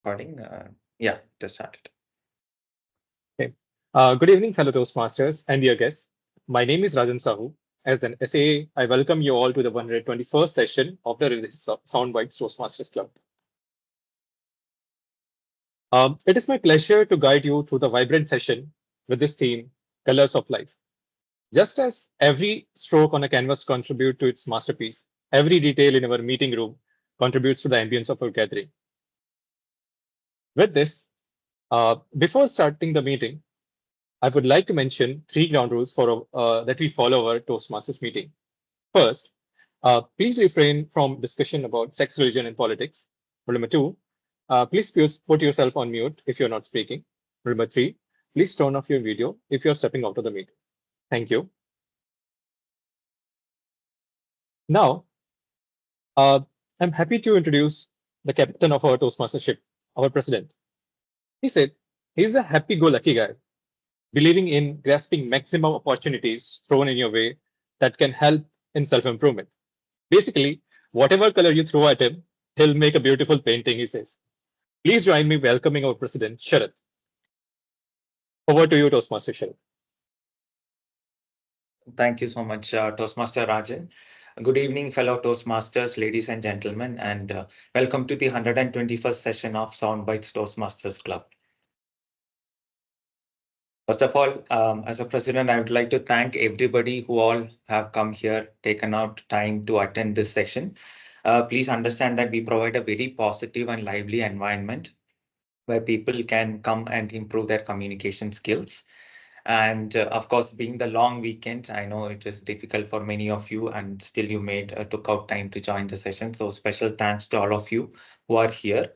Recording. Yeah, just started. Okay. Good evening, fellow Toastmasters and dear guests. My name is Rajan Sahu. As an SAA, I welcome you all to the 121st session of the Radisys SoundBytes Toastmasters Club. It is my pleasure to guide you through the vibrant session with this theme, Colors of Life. Just as every stroke on a canvas contributes to its masterpiece, every detail in our meeting room contributes to the ambience of our gathering. With this, before starting the meeting, I would like to mention three ground rules for that we follow our Toastmasters meeting. First, please refrain from discussion about sex, religion, and politics. Rule number two, please put yourself on mute if you're not speaking. Rule number three, please turn off your video if you're stepping out of the meeting. Thank you. Now, uh, I'm happy to introduce the captain of our Toastmastership, our president. He said he's a happy-go-lucky guy, believing in grasping maximum opportunities thrown in your way that can help in self-improvement. Basically, whatever color you throw at him, he'll make a beautiful painting, he says. Please join me welcoming our president, Sharath. Over to you, Toastmaster Sharath. Thank you so much, Toastmaster Rajan. Good evening, fellow Toastmasters, ladies and gentlemen, and welcome to the 121st session of SoundBytes Toastmasters Club. First of all, as a president, I would like to thank everybody who all have come here, taken out time to attend this session. Please understand that we provide a very positive and lively environment where people can come and improve their communication skills. And of course, being the long weekend, I know it is difficult for many of you, and still you took out time to join the session. So special thanks to all of you who are here.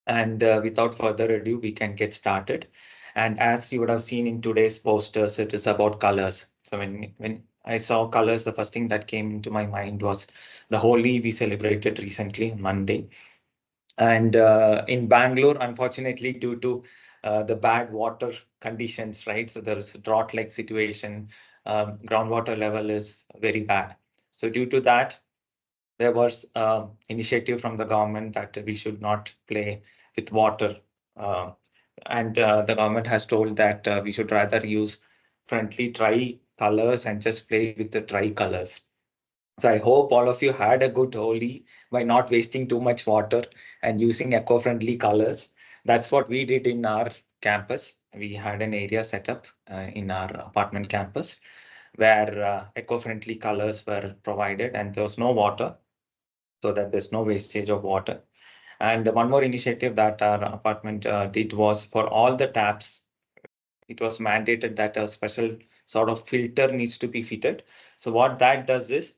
And without further ado, we can get started. And as you would have seen in today's posters, it is about colors. So when I saw colors, the first thing that came into my mind was the Holi we celebrated recently on Monday. And in Bangalore, unfortunately, due to the bad water conditions, right? So there is a drought-like situation. Groundwater level is very bad. So due to that, there was initiative from the government that we should not play with water. Uh, and the government has told that we should rather use friendly dry colors and just play with the dry colors. So I hope all of you had a good Holi by not wasting too much water and using eco-friendly colors. That's what we did in our campus. We had an area set up in our apartment campus where eco-friendly colors were provided and there was no water, so that there's no wastage of water. And one more initiative that our apartment did was for all the taps, it was mandated that a special sort of filter needs to be fitted. So what that does is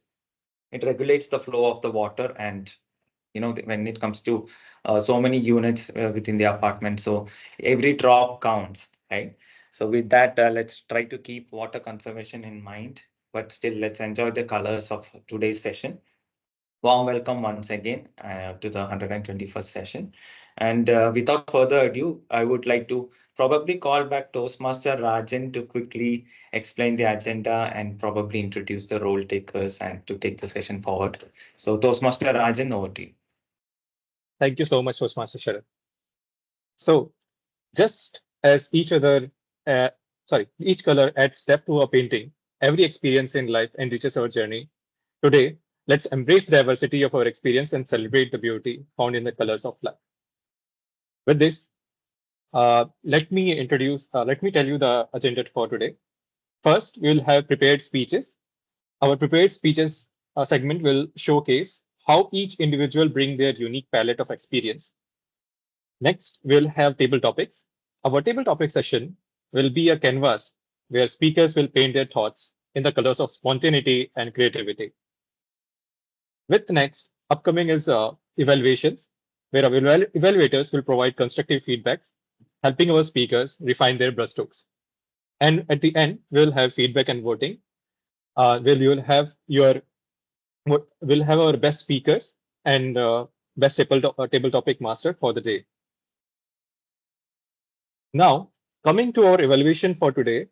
it regulates the flow of the water, and when it comes to so many units within the apartment, so every drop counts, right? So with that, let's try to keep water conservation in mind, but still let's enjoy the colors of today's session. Warm welcome once again to the 121st session. And without further ado, I would like to probably call back Toastmaster Rajan to quickly explain the agenda and probably introduce the role takers and to take the session forward. So Toastmaster Rajan, over to you. Thank you so much, Toastmaster Sharath. So, just as uh, each color adds depth to a painting, every experience in life enriches our journey. Today, let's embrace the diversity of our experience and celebrate the beauty found in the colors of life. With this, let me tell you the agenda for today. First, we will have prepared speeches. Our prepared speeches segment will showcase how each individual bring their unique palette of experience. Next, we'll have table topics. Our table topic session will be a canvas where speakers will paint their thoughts in the colors of spontaneity and creativity. With next, upcoming is evaluations, where our evaluators will provide constructive feedbacks, helping our speakers refine their brushstrokes. And at the end, we'll have feedback and voting, where you'll have we'll have our best speakers and best table topic master for the day. Now, coming to our evaluation for today,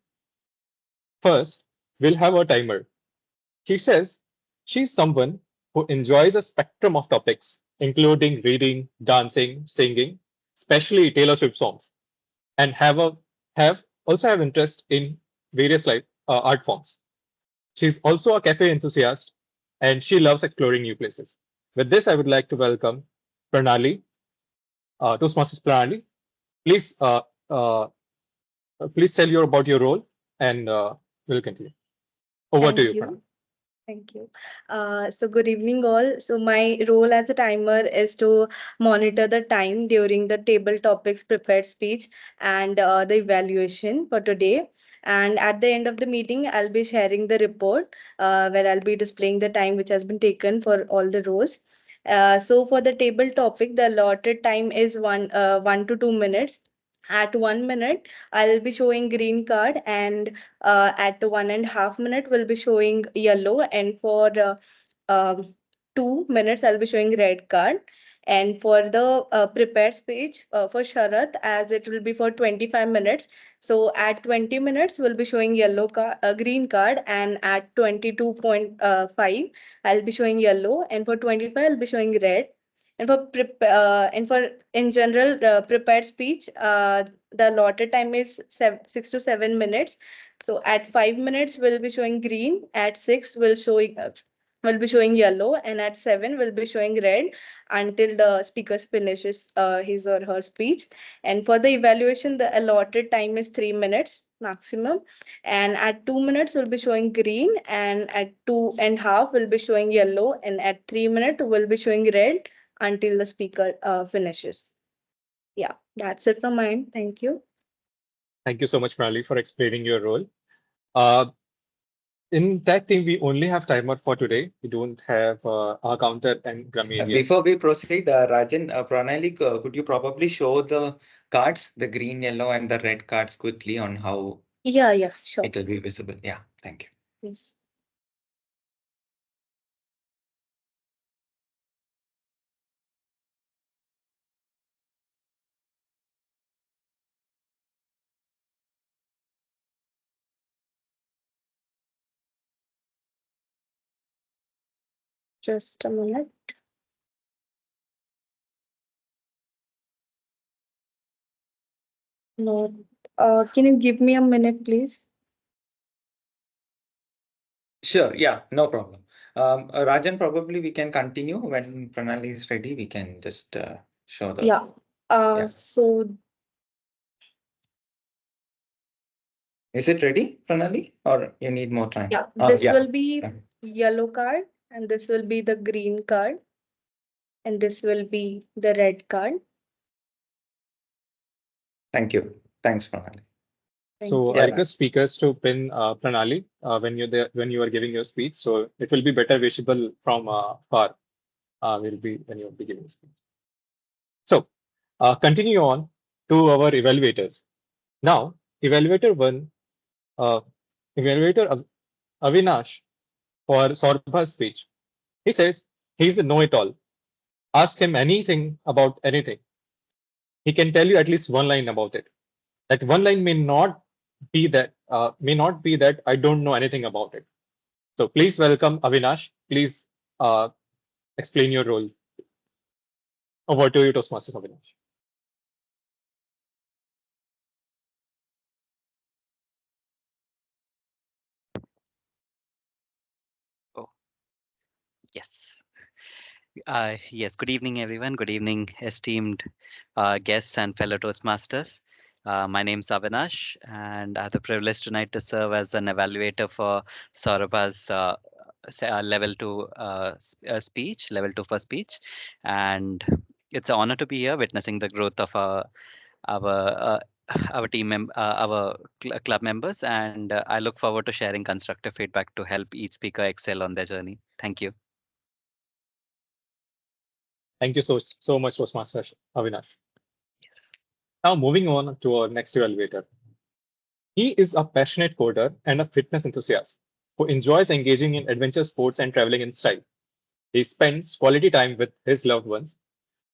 first, we'll have a timer. She says she's someone who enjoys a spectrum of topics, including reading, dancing, singing, especially Taylor Swift songs, and have interest in various art forms. She's also a cafe enthusiast, and she loves exploring new places. With this, I would like to welcome Pranali, Toastmasters Pranali. Please, uh, please tell you about your role, and we'll continue. Over to Thank you, Pranali. you. Thank you. So good evening all. So my role as a timer is to monitor the time during the table topics prepared speech and the evaluation for today. And at the end of the meeting, I'll be sharing the report where I'll be displaying the time which has been taken for all the roles. So for the table topic, the allotted time is 1 to 2 minutes. At 1 minute, I'll be showing green card, and at 1.5 minute, we'll be showing yellow, and for 2 minutes, I'll be showing red card. And for the prepared speech for Sharath, as it will be for 25 minutes. So at 20 minutes, we'll be showing green card, and at 22.5, I'll be showing yellow, and for 25, I'll be showing red. And for in general prepared speech, the allotted time is 6 to 7 minutes. So at 5 minutes we'll be showing green, at six we'll be showing yellow, and at seven we'll be showing red until the speaker finishes his or her speech. And for the evaluation, the allotted time is 3 minutes maximum. And at 2 minutes we'll be showing green, and at 2.5 we'll be showing yellow, and at 3 minutes we'll be showing red until the speaker finishes. Yeah, that's it from mine. Thank you. Thank you so much, Pranali, for explaining your role. Uh, in tag team, we only have timer for today. We don't have our counter and grammarian. Before we proceed, Rajan, Pranali, could you probably show the cards, the green, yellow, and the red cards quickly on how Yeah, sure. it will be visible? Yeah, thank you. Please. Just a minute. No. Can you give me a minute, please? Sure, yeah, no problem. Rajan, probably we can continue when Pranali is ready. We can just show the. Yeah. Yeah. So Is it ready, Pranali, or you need more time? yeah, Oh, this yeah. will be yellow card, and this will be the green card, and this will be the red card. Thank you. Thanks, Pranali. Thank So you. I Yeah. request speakers to pin Pranali when you're there, when you are giving your speech. So it will be better visible from far. Will be when you will be giving speech. So continue on to our evaluators. Now, evaluator one, uh, evaluator Avinash for Saurabha's speech. He says he's a know-it-all. Ask him anything about anything. He can tell you at least one line about it. That one line may not be that I don't know anything about it. So please welcome Avinash. Please uh, explain your role. Over to you, Toastmasters Avinash. Oh, yes. Yes, good evening, everyone. Good evening, esteemed guests and fellow Toastmasters. My name is Avinash, and I have the privilege tonight to serve as an evaluator for Saurabha's level two speech, level two for speech. And it's an honor to be here witnessing the growth of our our club members, and I look forward to sharing constructive feedback to help each speaker excel on their journey. Thank you. Thank you so much, Toastmasters Avinash. Yes. Now moving on to our next evaluator. He is a passionate coder and a fitness enthusiast who enjoys engaging in adventure sports and traveling in style. He spends quality time with his loved ones.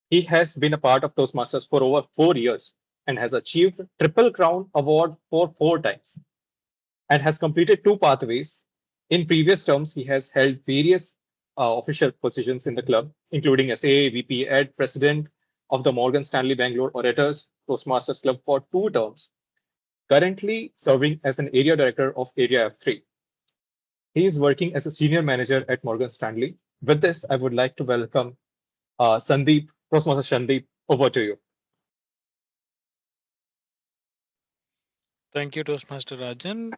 He has been a part of Toastmasters for over 4 years and has achieved Triple Crown Award for 4 times and has completed 2 pathways. In previous terms, he has held various official positions in the club, including SA, VP, Ed, President of the Morgan Stanley Bangalore Orators Toastmasters Club for 2 terms, currently serving as an area director of Area F3. He is working as a senior manager at Morgan Stanley. With this, I would like to welcome Sandeep, Toastmaster Sandeep, over to you. Thank you, Toastmaster Rajan.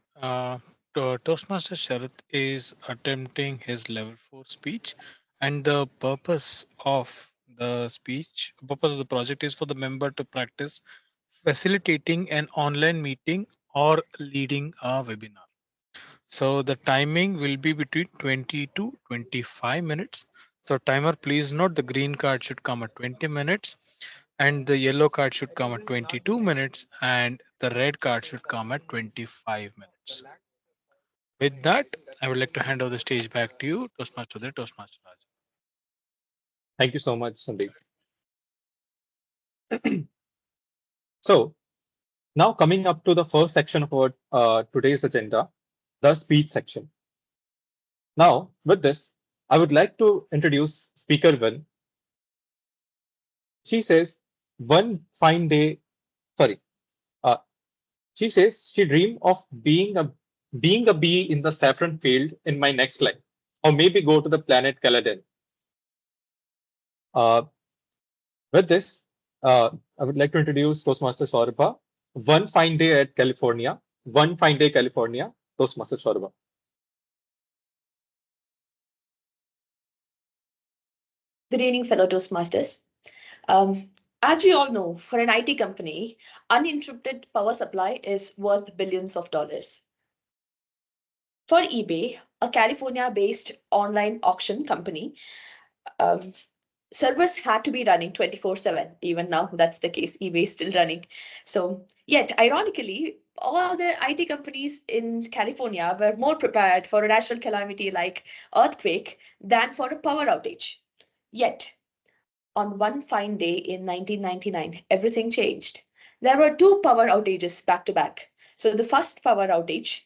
Toastmaster Sharath is attempting his level 4 speech, and the purpose of the project is for the member to practice facilitating an online meeting or leading a webinar. So the timing will be between 20 to 25 minutes. So timer, please note the green card should come at 20 minutes and the yellow card should come at 22 minutes and the red card should come at 25 minutes. With that, I would like to hand over the stage back to you, Toastmaster Uday, Toastmaster Raj. Thank you so much, Sandeep. So now coming up to the first section of our today's agenda, the speech section. Now, with this, I would like to introduce Speaker 1. She says, one fine day, sorry, uh, she says she dreamed of being a bee in the saffron field in my next life, or maybe go to the planet Caladan. Uh, with this, I would like to introduce Toastmaster Saurabha. One fine day at California, one fine day California, Toastmaster Saurabha. Good evening, fellow Toastmasters. As we all know, for an IT company, uninterrupted power supply is worth billions of dollars. For eBay, a California-based online auction company, um, servers had to be running 24/7. Even now, that's the case. eBay is still running. So, yet, ironically, all the IT companies in California were more prepared for a natural calamity like earthquake than for a power outage. Yet, on one fine day in 1999, everything changed. There were two power outages back to back. So the first power outage,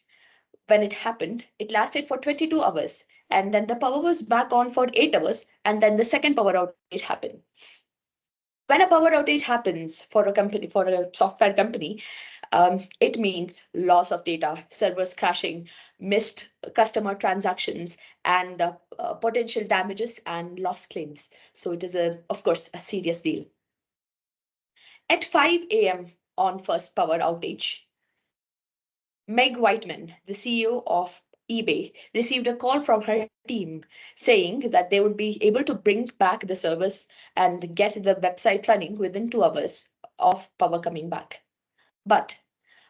when it happened, it lasted for 22 hours. And then the power was back on for 8 hours. And then the second power outage happened. When a power outage happens for a company, for a software company, it means loss of data, servers crashing, missed customer transactions, and potential damages and loss claims. So it is, of course, a serious deal. At 5 a.m. on first power outage, Meg Whiteman, the CEO of eBay, received a call from her team saying that they would be able to bring back the service and get the website running within 2 hours of power coming back. But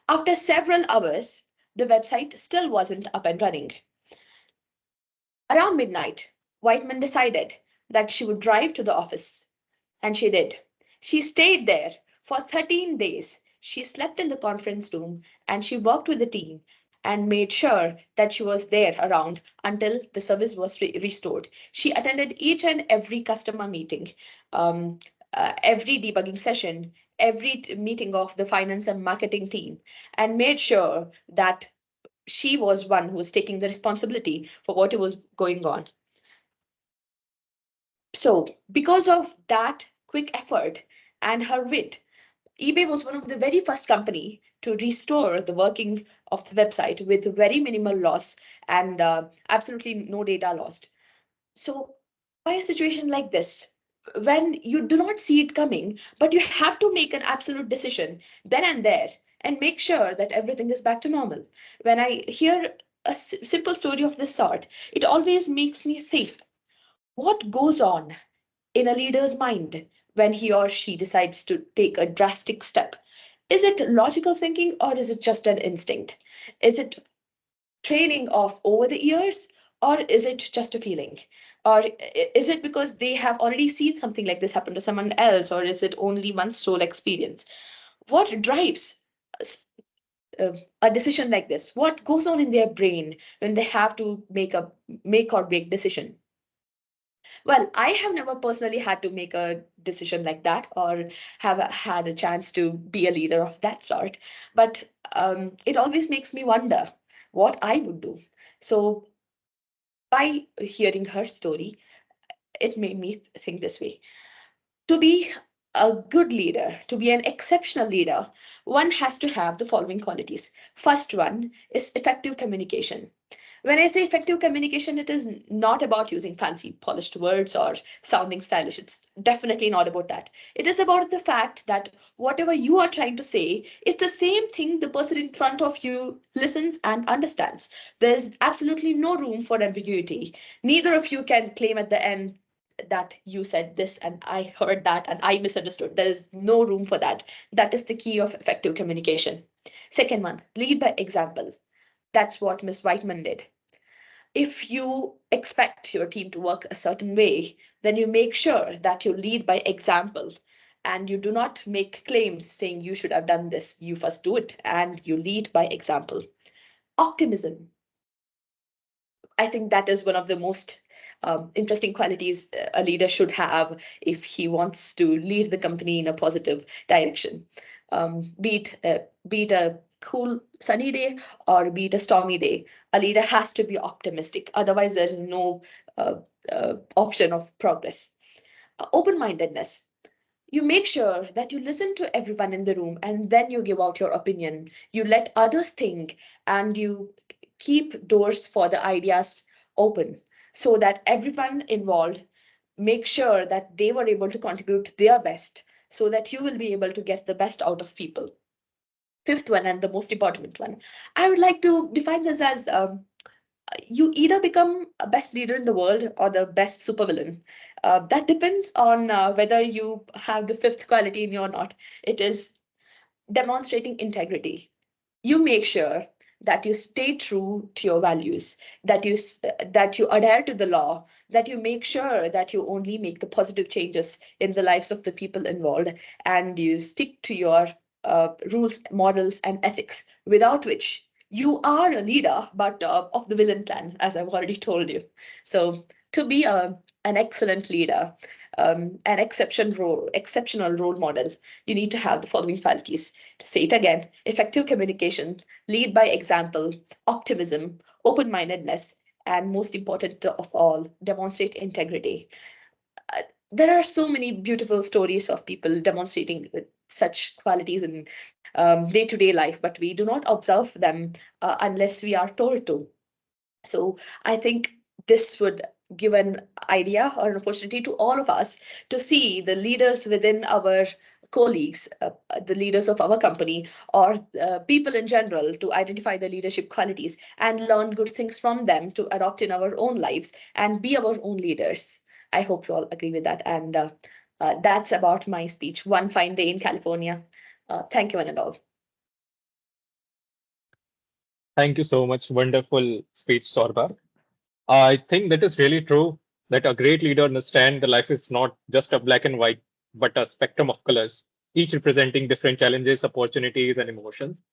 after several hours, the website still wasn't up and running. Around midnight, Whiteman decided that she would drive to the office, and she did. She stayed there for 13 days. She slept in the conference room and she worked with the team and made sure that she was there around until the service was restored. She attended each and every customer meeting, every debugging session, every meeting of the finance and marketing team, and made sure that she was one who was taking the responsibility for what was going on. So, because of that quick effort and her wit, eBay was one of the very first company to restore the working of the website with very minimal loss and absolutely no data lost. So, why a situation like this? When you do not see it coming, but you have to make an absolute decision then and there and make sure that everything is back to normal. When I hear a simple story of this sort, it always makes me think what goes on in a leader's mind when he or she decides to take a drastic step. Is it logical thinking or is it just an instinct? Is it training of over the years or is it just a feeling? Or is it because they have already seen something like this happen to someone else, or is it only one sole experience? What drives a decision like this? What goes on in their brain when they have to make a make or break decision? Well, I have never personally had to make a decision like that or have had a chance to be a leader of that sort. But it always makes me wonder what I would do. So by hearing her story, it made me think this way. To be a good leader, to be an exceptional leader, one has to have the following qualities. First one is effective communication. When I say effective communication, it is not about using fancy polished words or sounding stylish. It's definitely not about that. It is about the fact that whatever you are trying to say is the same thing the person in front of you listens and understands. There's absolutely no room for ambiguity. Neither of you can claim at the end that you said this and I heard that and I misunderstood. There is no room for that. That is the key of effective communication. Second one, lead by example. That's what Miss Whiteman did. If you expect your team to work a certain way, then you make sure that you lead by example and you do not make claims saying you should have done this. You first do it and you lead by example. Optimism. I think that is one of the most interesting qualities a leader should have if he wants to lead the company in a positive direction. Be it a cool sunny day or be it a stormy day, a leader has to be optimistic. Otherwise, there's no option of progress. Open-mindedness. You make sure that you listen to everyone in the room and then you give out your opinion. You let others think and you keep doors for the ideas open so that everyone involved make sure that they were able to contribute their best so that you will be able to get the best out of people. Fifth one, and the most important one, I would like to define this as you either become a best leader in the world or the best supervillain. That depends on whether you have the fifth quality in you or not. It is demonstrating integrity. You make sure that you stay true to your values, that you adhere to the law, that you make sure that you only make the positive changes in the lives of the people involved, and you stick to your rules, morals, and ethics, without which you are a leader, but of the villain clan, as I've already told you. So to be an excellent leader, an exceptional role model, you need to have the following qualities. To say it again, effective communication, lead by example, optimism, open mindedness, and most important of all, demonstrate integrity. There are so many beautiful stories of people demonstrating such qualities in day to day life, but we do not observe them unless we are told to. So I think this would give an idea or an opportunity to all of us to see the leaders within our colleagues, the leaders of our company, or people in general, to identify the leadership qualities and learn good things from them to adopt in our own lives and be our own leaders. I hope you all agree with that. And that's about my speech. One fine day in California. Thank you, one and all. Thank you so much. Wonderful speech, Sorba. I think that is really true that a great leader understands the life is not just a black and white, but a spectrum of colors, each representing different challenges, opportunities, and emotions.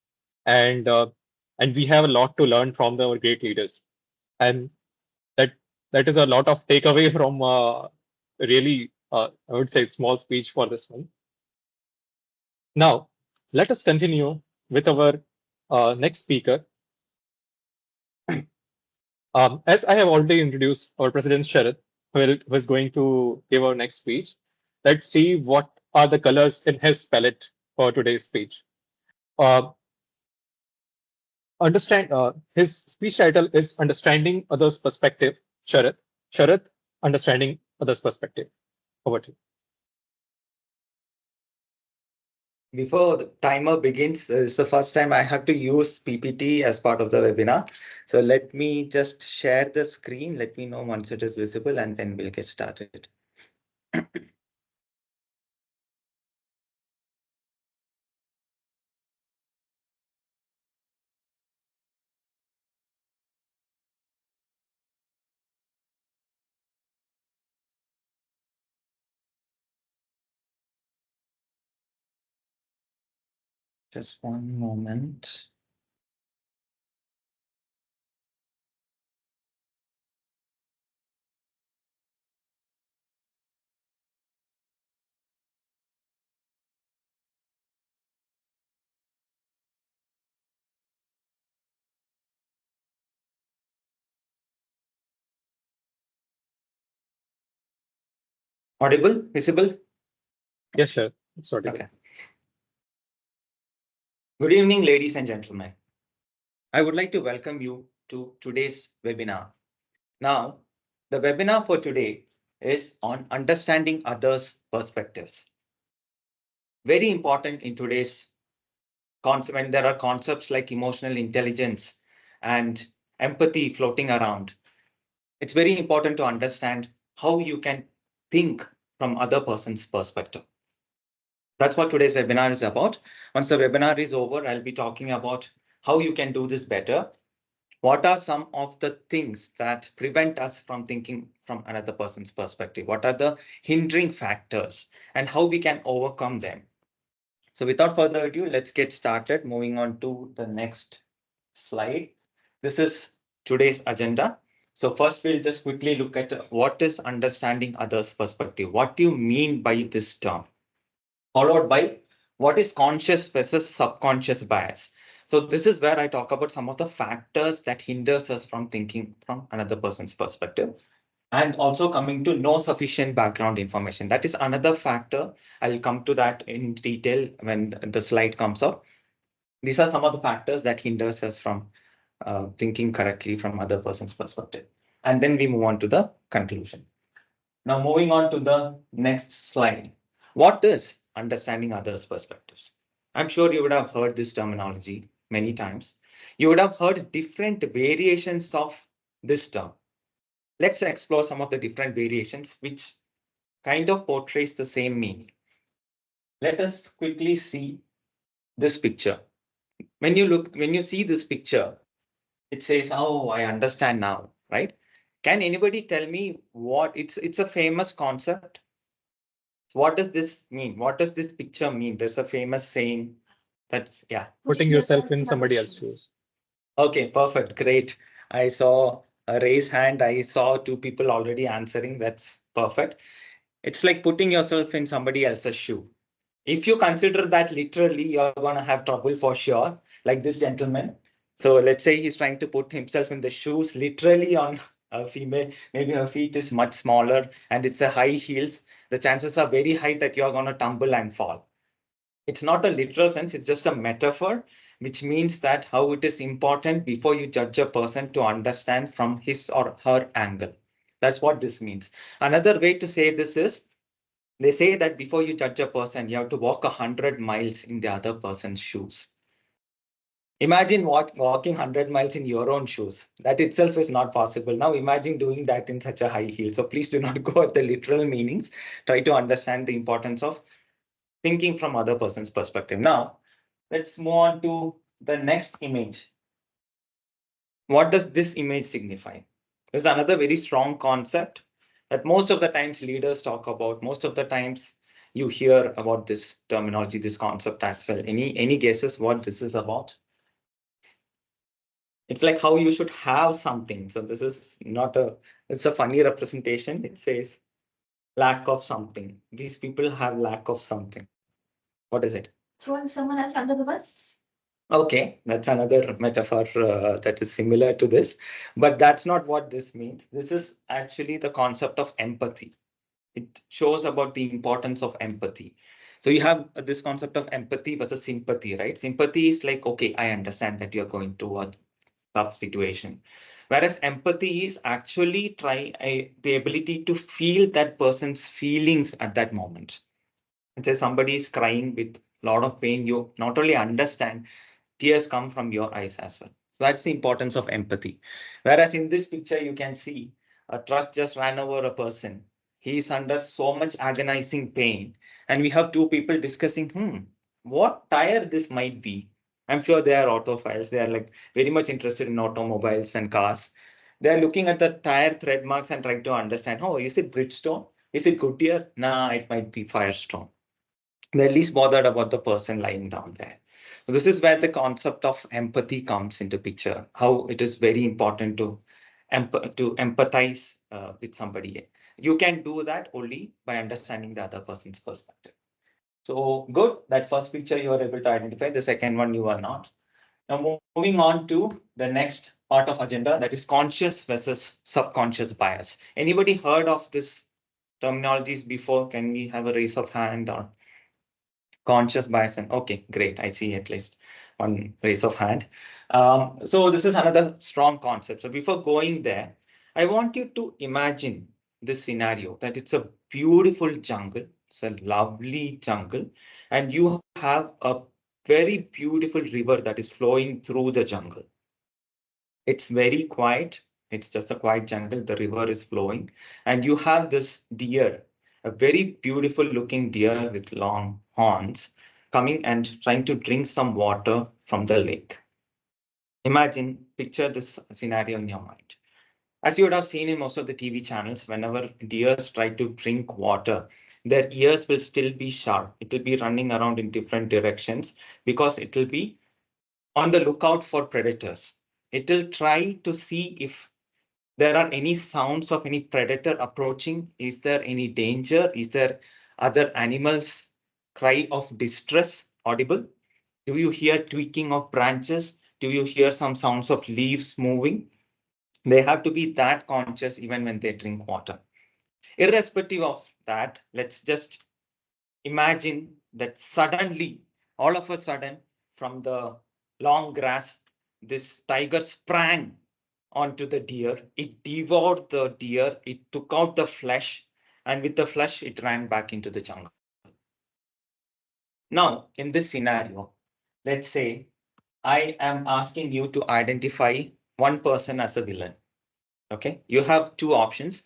And and we have a lot to learn from our great leaders. And that that is a lot of takeaway from really, I would say, small speech for this one. Now, let us continue with our next speaker. As I have already introduced our President Sharad, who is going to give our next speech, let's see what are the colors in his palette for today's speech. Uh, understand his speech title is Understanding Others' Perspective. Sharad, Understanding Others' Perspective. Over to you. Before the timer begins, it's the first time I have to use PPT as part of the webinar. So let me just share the screen. Let me know once it is visible and then we'll get started. Just one moment. Audible, visible? Yes, sure. It's audible. Okay. Good evening, ladies and gentlemen. I would like to welcome you to today's webinar. Now, the webinar for today is on understanding others' perspectives. Very important in today's concept when there are concepts like emotional intelligence and empathy floating around. It's very important to understand how you can think from other person's perspective. That's what today's webinar is about. Once the webinar is over, I'll be talking about how you can do this better. What are some of the things that prevent us from thinking from another person's perspective? What are the hindering factors and how we can overcome them? So without further ado, let's get started. Moving on to the next slide. This is today's agenda. So first, we'll just quickly look at what is understanding others' perspective. What do you mean by this term? Followed by what is conscious versus subconscious bias. So this is where I talk about some of the factors that hinders us from thinking from another person's perspective. And also coming to no sufficient background information. That is another factor. I'll come to that in detail when the slide comes up. These are some of the factors that hinders us from thinking correctly from other person's perspective. And then we move on to the conclusion. Now moving on to the next slide. What is understanding others' perspectives? I'm sure you would have heard this terminology many times. You would have heard different variations of this term. Let's explore some of the different variations which kind of portrays the same meaning. Let us quickly see this picture. When you see this picture, it says, "Oh, I understand now," right? Can anybody tell me what it's a famous concept? What does this mean? What does this picture mean? There's a famous saying that's, yeah. Putting yourself in somebody else's shoes. Okay, perfect. Great. I saw a raise hand. I saw two people already answering. That's perfect. It's like putting yourself in somebody else's shoe. If you consider that literally, you're going to have trouble for sure, like this gentleman. So let's say he's trying to put himself in the shoes literally on a female. Maybe her feet is much smaller and it's a high heels. The chances are very high that you're going to tumble and fall. It's not a literal sense, it's just a metaphor, which means that how it is important before you judge a person to understand from his or her angle. That's what this means. Another way to say this is, they say that before you judge a person, you have to walk 100 miles in the other person's shoes. Imagine walking 100 miles in your own shoes. That itself is not possible. Now imagine doing that in such a high heel. So please do not go at the literal meanings. Try to understand the importance of thinking from other person's perspective. Now, let's move on to the next image. What does this image signify? This is another very strong concept that most of the times leaders talk about. Most of the times you hear about this terminology, this concept as well. Any guesses what this is about? It's like how you should have something. So this is not it's a funny representation. It says lack of something. These people have lack of something. What is it? Throwing someone else under the bus? Okay, that's another metaphor that is similar to this, but that's not what this means. This is actually the concept of empathy. It shows about the importance of empathy. So you have this concept of empathy versus sympathy, right? Sympathy is like, okay, I understand that you're going through a tough situation. Whereas empathy is actually the ability to feel that person's feelings at that moment. Let's say somebody is crying with a lot of pain, you not only understand, tears come from your eyes as well. So that's the importance of empathy. Whereas in this picture, you can see a truck just ran over a person. He is under so much agonizing pain. And we have two people discussing, what tire this might be. I'm sure they are autophiles. They are like very much interested in automobiles and cars. They're looking at the tire thread marks and trying to understand, oh, is it Bridgestone? Is it Goodyear? Nah, it might be Firestone. They're least bothered about the person lying down there. So this is where the concept of empathy comes into picture, how it is very important to empathize with somebody. You can do that only by understanding the other person's perspective. So good, that first picture you are able to identify, the second one you are not. Now moving on to the next part of agenda, that is conscious versus subconscious bias. Anybody heard of this terminologies before? Can we have a raise of hand or Conscious bias. And okay, great. I see at least one raise of hand. So this is another strong concept. So before going there, I want you to imagine this scenario that it's a beautiful jungle. It's a lovely jungle, and you have a very beautiful river that is flowing through the jungle. It's very quiet. It's just a quiet jungle. The river is flowing, and you have this deer, a very beautiful looking deer with long horns, coming and trying to drink some water from the lake. Imagine, picture this scenario in your mind. As you would have seen in most of the TV channels, whenever deers try to drink water, their ears will still be sharp. It will be running around in different directions because it will be on the lookout for predators. It will try to see if there are any sounds of any predator approaching. Is there any danger? Is there other animals' cry of distress audible? Do you hear tweaking of branches? Do you hear some sounds of leaves moving? They have to be that conscious even when they drink water. Irrespective of that, let's just imagine that suddenly, all of a sudden, from the long grass, this tiger sprang onto the deer. It devoured the deer. It took out the flesh, and with the flesh, it ran back into the jungle. Now, in this scenario, let's say I am asking you to identify one person as a villain. Okay, you have two options: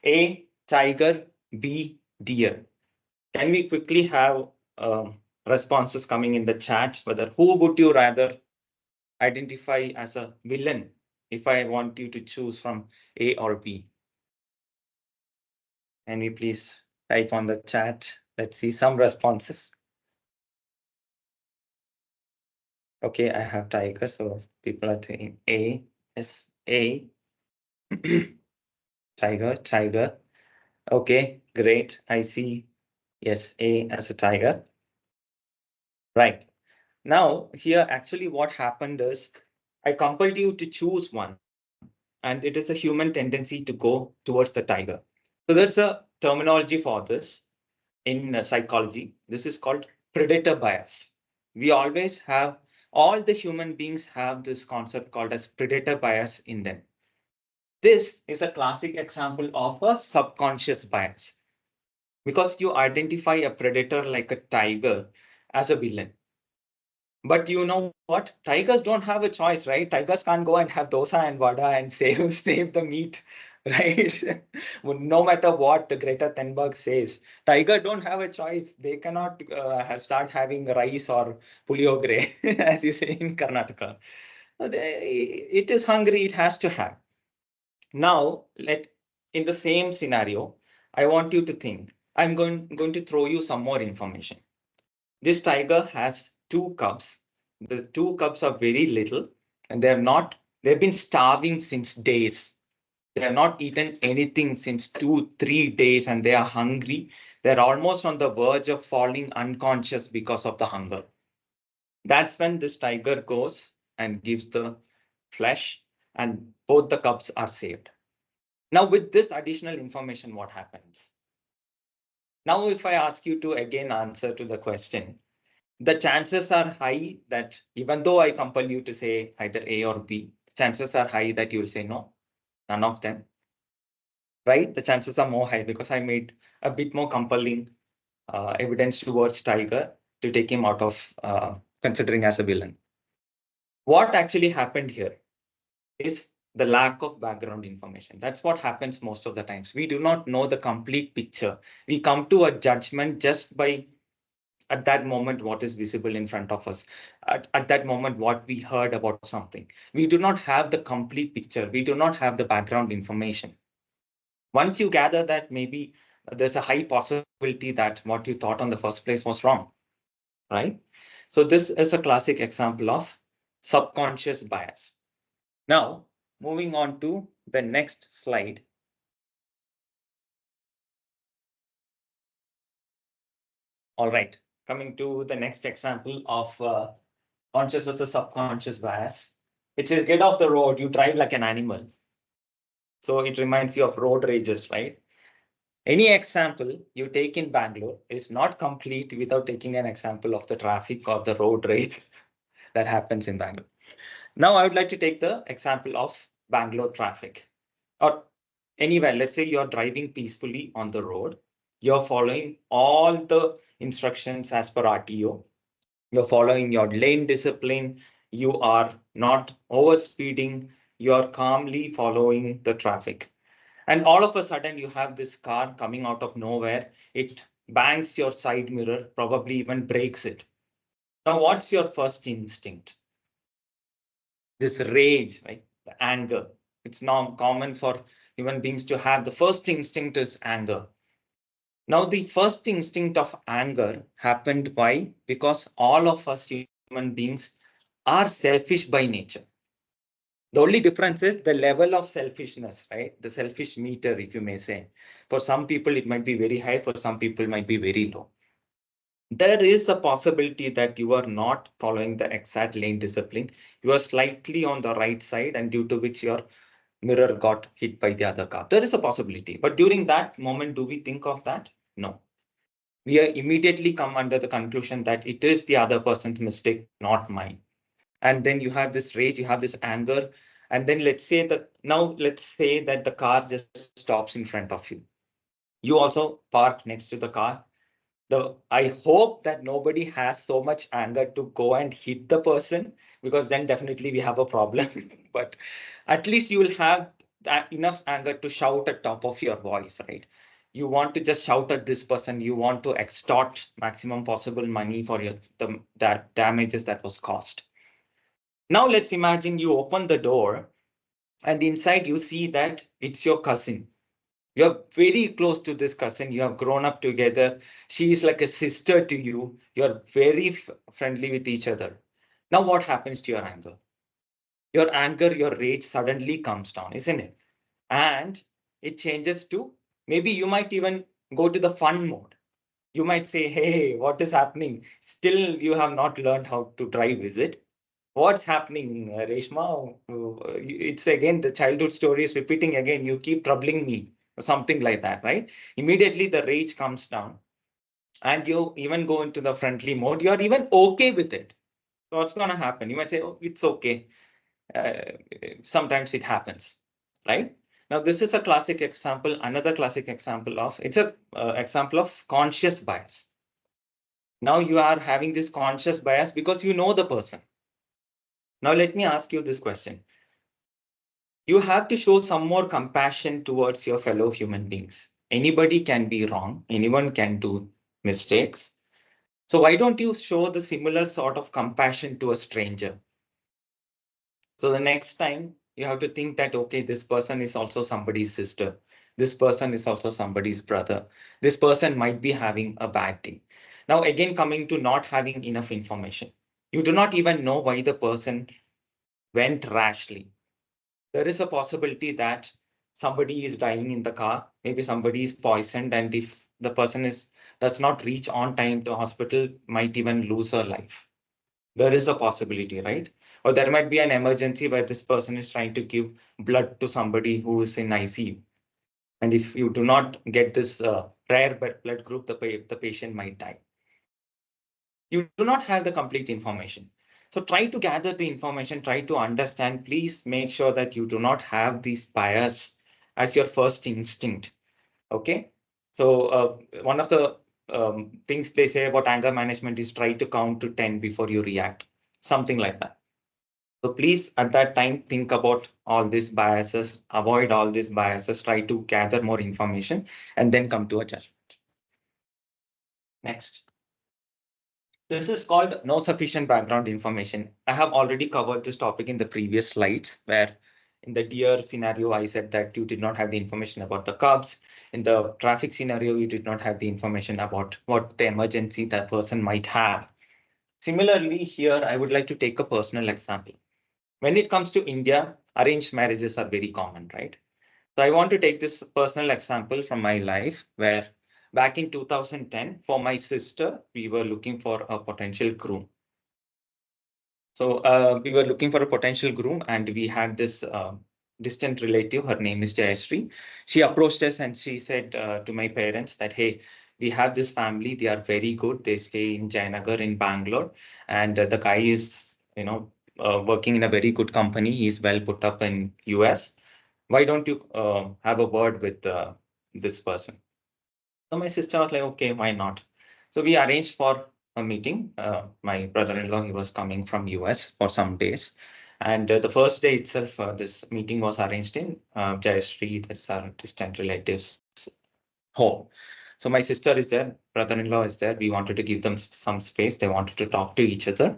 A, tiger; B, deer. Can we quickly have responses coming in the chat? Whether who would you rather identify as a villain if I want you to choose from A or B? Can we please type on the chat? Let's see some responses. Okay, I have tiger, so people are saying A. Yes, A. Tiger. Okay, great. I see. Yes, A as a tiger. Right. Now, here actually what happened is I compelled you to choose one, and it is a human tendency to go towards the tiger. So there's a terminology for this in psychology. This is called predator bias. We always have, all the human beings have this concept called as predator bias in them. This is a classic example of a subconscious bias because you identify a predator like a tiger as a villain. But you know what? Tigers don't have a choice, right? Tigers can't go and have dosa and vada and save the meat, right? No matter what Greta Thunberg says, tiger don't have a choice. They cannot start having rice or puliogre, as you say in Karnataka. It is hungry. It has to have. Now, in the same scenario, I want you to think. I'm going to throw you some more information. This tiger has two cubs. The two cubs are very little, and they've been starving since days. They have not eaten anything since 2, 3 days, and they are hungry. They're almost on the verge of falling unconscious because of the hunger. That's when this tiger goes and gives the flesh, and both the cubs are saved. Now, with this additional information, what happens? Now, if I ask you to again answer to the question, the chances are high that even though I compel you to say either A or B, the chances are high that you will say no, none of them, right? The chances are more high because I made a bit more compelling evidence towards Tiger to take him out of considering as a villain. What actually happened here is the lack of background information. That's what happens most of the times. We do not know the complete picture. We come to a judgment just by at that moment what is visible in front of us, at that moment what we heard about something. We do not have the complete picture. We do not have the background information. Once you gather that, maybe there's a high possibility that what you thought on the first place was wrong, right? So this is a classic example of subconscious bias. Now, moving on to the next slide. All right, coming to the next example of conscious versus subconscious bias. It says, get off the road, you drive like an animal. So it reminds you of road rages, right? Any example you take in Bangalore is not complete without taking an example of the traffic or the road rage that happens in Bangalore. Now, I would like to take the example of Bangalore traffic or anywhere. Let's say you're driving peacefully on the road. You're following all the instructions as per RTO. You're following your lane discipline. You are not overspeeding. You're calmly following the traffic. And all of a sudden, you have this car coming out of nowhere. It bangs your side mirror, probably even breaks it. Now, what's your first instinct? This rage, right? The anger. It's not common for human beings to have. The first instinct is anger. Now, the first instinct of anger happened why? Because all of us human beings are selfish by nature. The only difference is the level of selfishness, right? The selfish meter, if you may say. For some people, it might be very high. For some people, it might be very low. There is a possibility that you are not following the exact lane discipline. You are slightly on the right side, and due to which your mirror got hit by the other car. There is a possibility. But during that moment, do we think of that? No. We are immediately come under the conclusion that it is the other person's mistake, not mine. And then you have this rage, you have this anger. And then let's say that the car just stops in front of you. You also park next to the car. I hope that nobody has so much anger to go and hit the person, because then definitely we have a problem. But at least you will have that enough anger to shout at top of your voice, right? You want to just shout at this person. You want to extort maximum possible money for that damages that was caused. Now let's imagine you open the door and inside you see that it's your cousin. You're very close to this cousin. You have grown up together. She is like a sister to you. You're very friendly with each other. Now, what happens to your anger? Your anger, your rage suddenly comes down, isn't it? And it changes to, maybe you might even go to the fun mode. You might say, hey, what is happening? Still, you have not learned how to drive, is it? What's happening, Reshma? It's again the childhood story is repeating again. You keep troubling me, or something like that, right? Immediately the rage comes down, and you even go into the friendly mode. You're even okay with it. So what's going to happen? You might say, oh, it's okay. Sometimes it happens, right? Now, this is a classic example. Another classic example of it's a example of conscious bias. Now you are having this conscious bias because you know the person. Now, let me ask you this question. You have to show some more compassion towards your fellow human beings. Anybody can be wrong. Anyone can do mistakes. So why don't you show the similar sort of compassion to a stranger? So the next time you have to think that, okay, this person is also somebody's sister. This person is also somebody's brother. This person might be having a bad day. Now, again, coming to not having enough information. You do not even know why the person went rashly. There is a possibility that somebody is dying in the car. Maybe somebody is poisoned, and if the person does not reach on time to hospital, might even lose her life. There is a possibility, right? Or there might be an emergency where this person is trying to give blood to somebody who is in ICU. And if you do not get this rare blood group, the patient might die. You do not have the complete information. So try to gather the information, try to understand. Please make sure that you do not have this bias as your first instinct. Okay. So one of the things they say about anger management is try to count to 10 before you react, something like that. So please, at that time, think about all these biases, avoid all these biases, try to gather more information, and then come to a judgment. Next. This is called no sufficient background information. I have already covered this topic in the previous slides, where in the deer scenario, I said that you did not have the information about the cubs. In the traffic scenario, you did not have the information about what the emergency that person might have. Similarly, here, I would like to take a personal example. When it comes to India, arranged marriages are very common, right? So I want to take this personal example from my life where back in 2010, for my sister, we were looking for a potential groom. So we were looking for a potential groom, and we had this distant relative. Her name is Jayashree. She approached us and she said to my parents that, hey, we have this family. They are very good. They stay in Jayanagar in Bangalore, and the guy is, working in a very good company. He's well put up in US. Why don't you have a word with this person? So my sister was like, okay, why not? So we arranged for a meeting. My brother-in-law, he was coming from US for some days. And the first day itself, this meeting was arranged in Jayashree, that's our distant relatives' home. So my sister is there, brother-in-law is there. We wanted to give them some space. They wanted to talk to each other.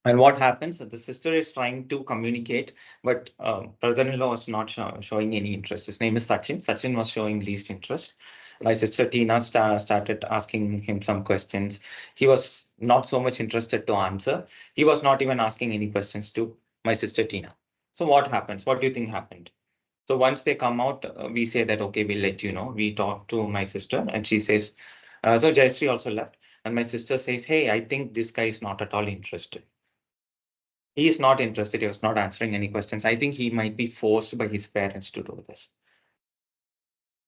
And what happens? The sister is trying to communicate, but brother-in-law was not showing any interest. His name is Sachin. Sachin was showing least interest. My sister Tina started asking him some questions. He was not so much interested to answer. He was not even asking any questions to my sister Tina. So what happens? What do you think happened? So once they come out, we say that, okay, we'll let you know. We talk to my sister and she says, so Jayashree also left. And my sister says, hey, I think this guy is not at all interested. He is not interested. He was not answering any questions. I think he might be forced by his parents to do this.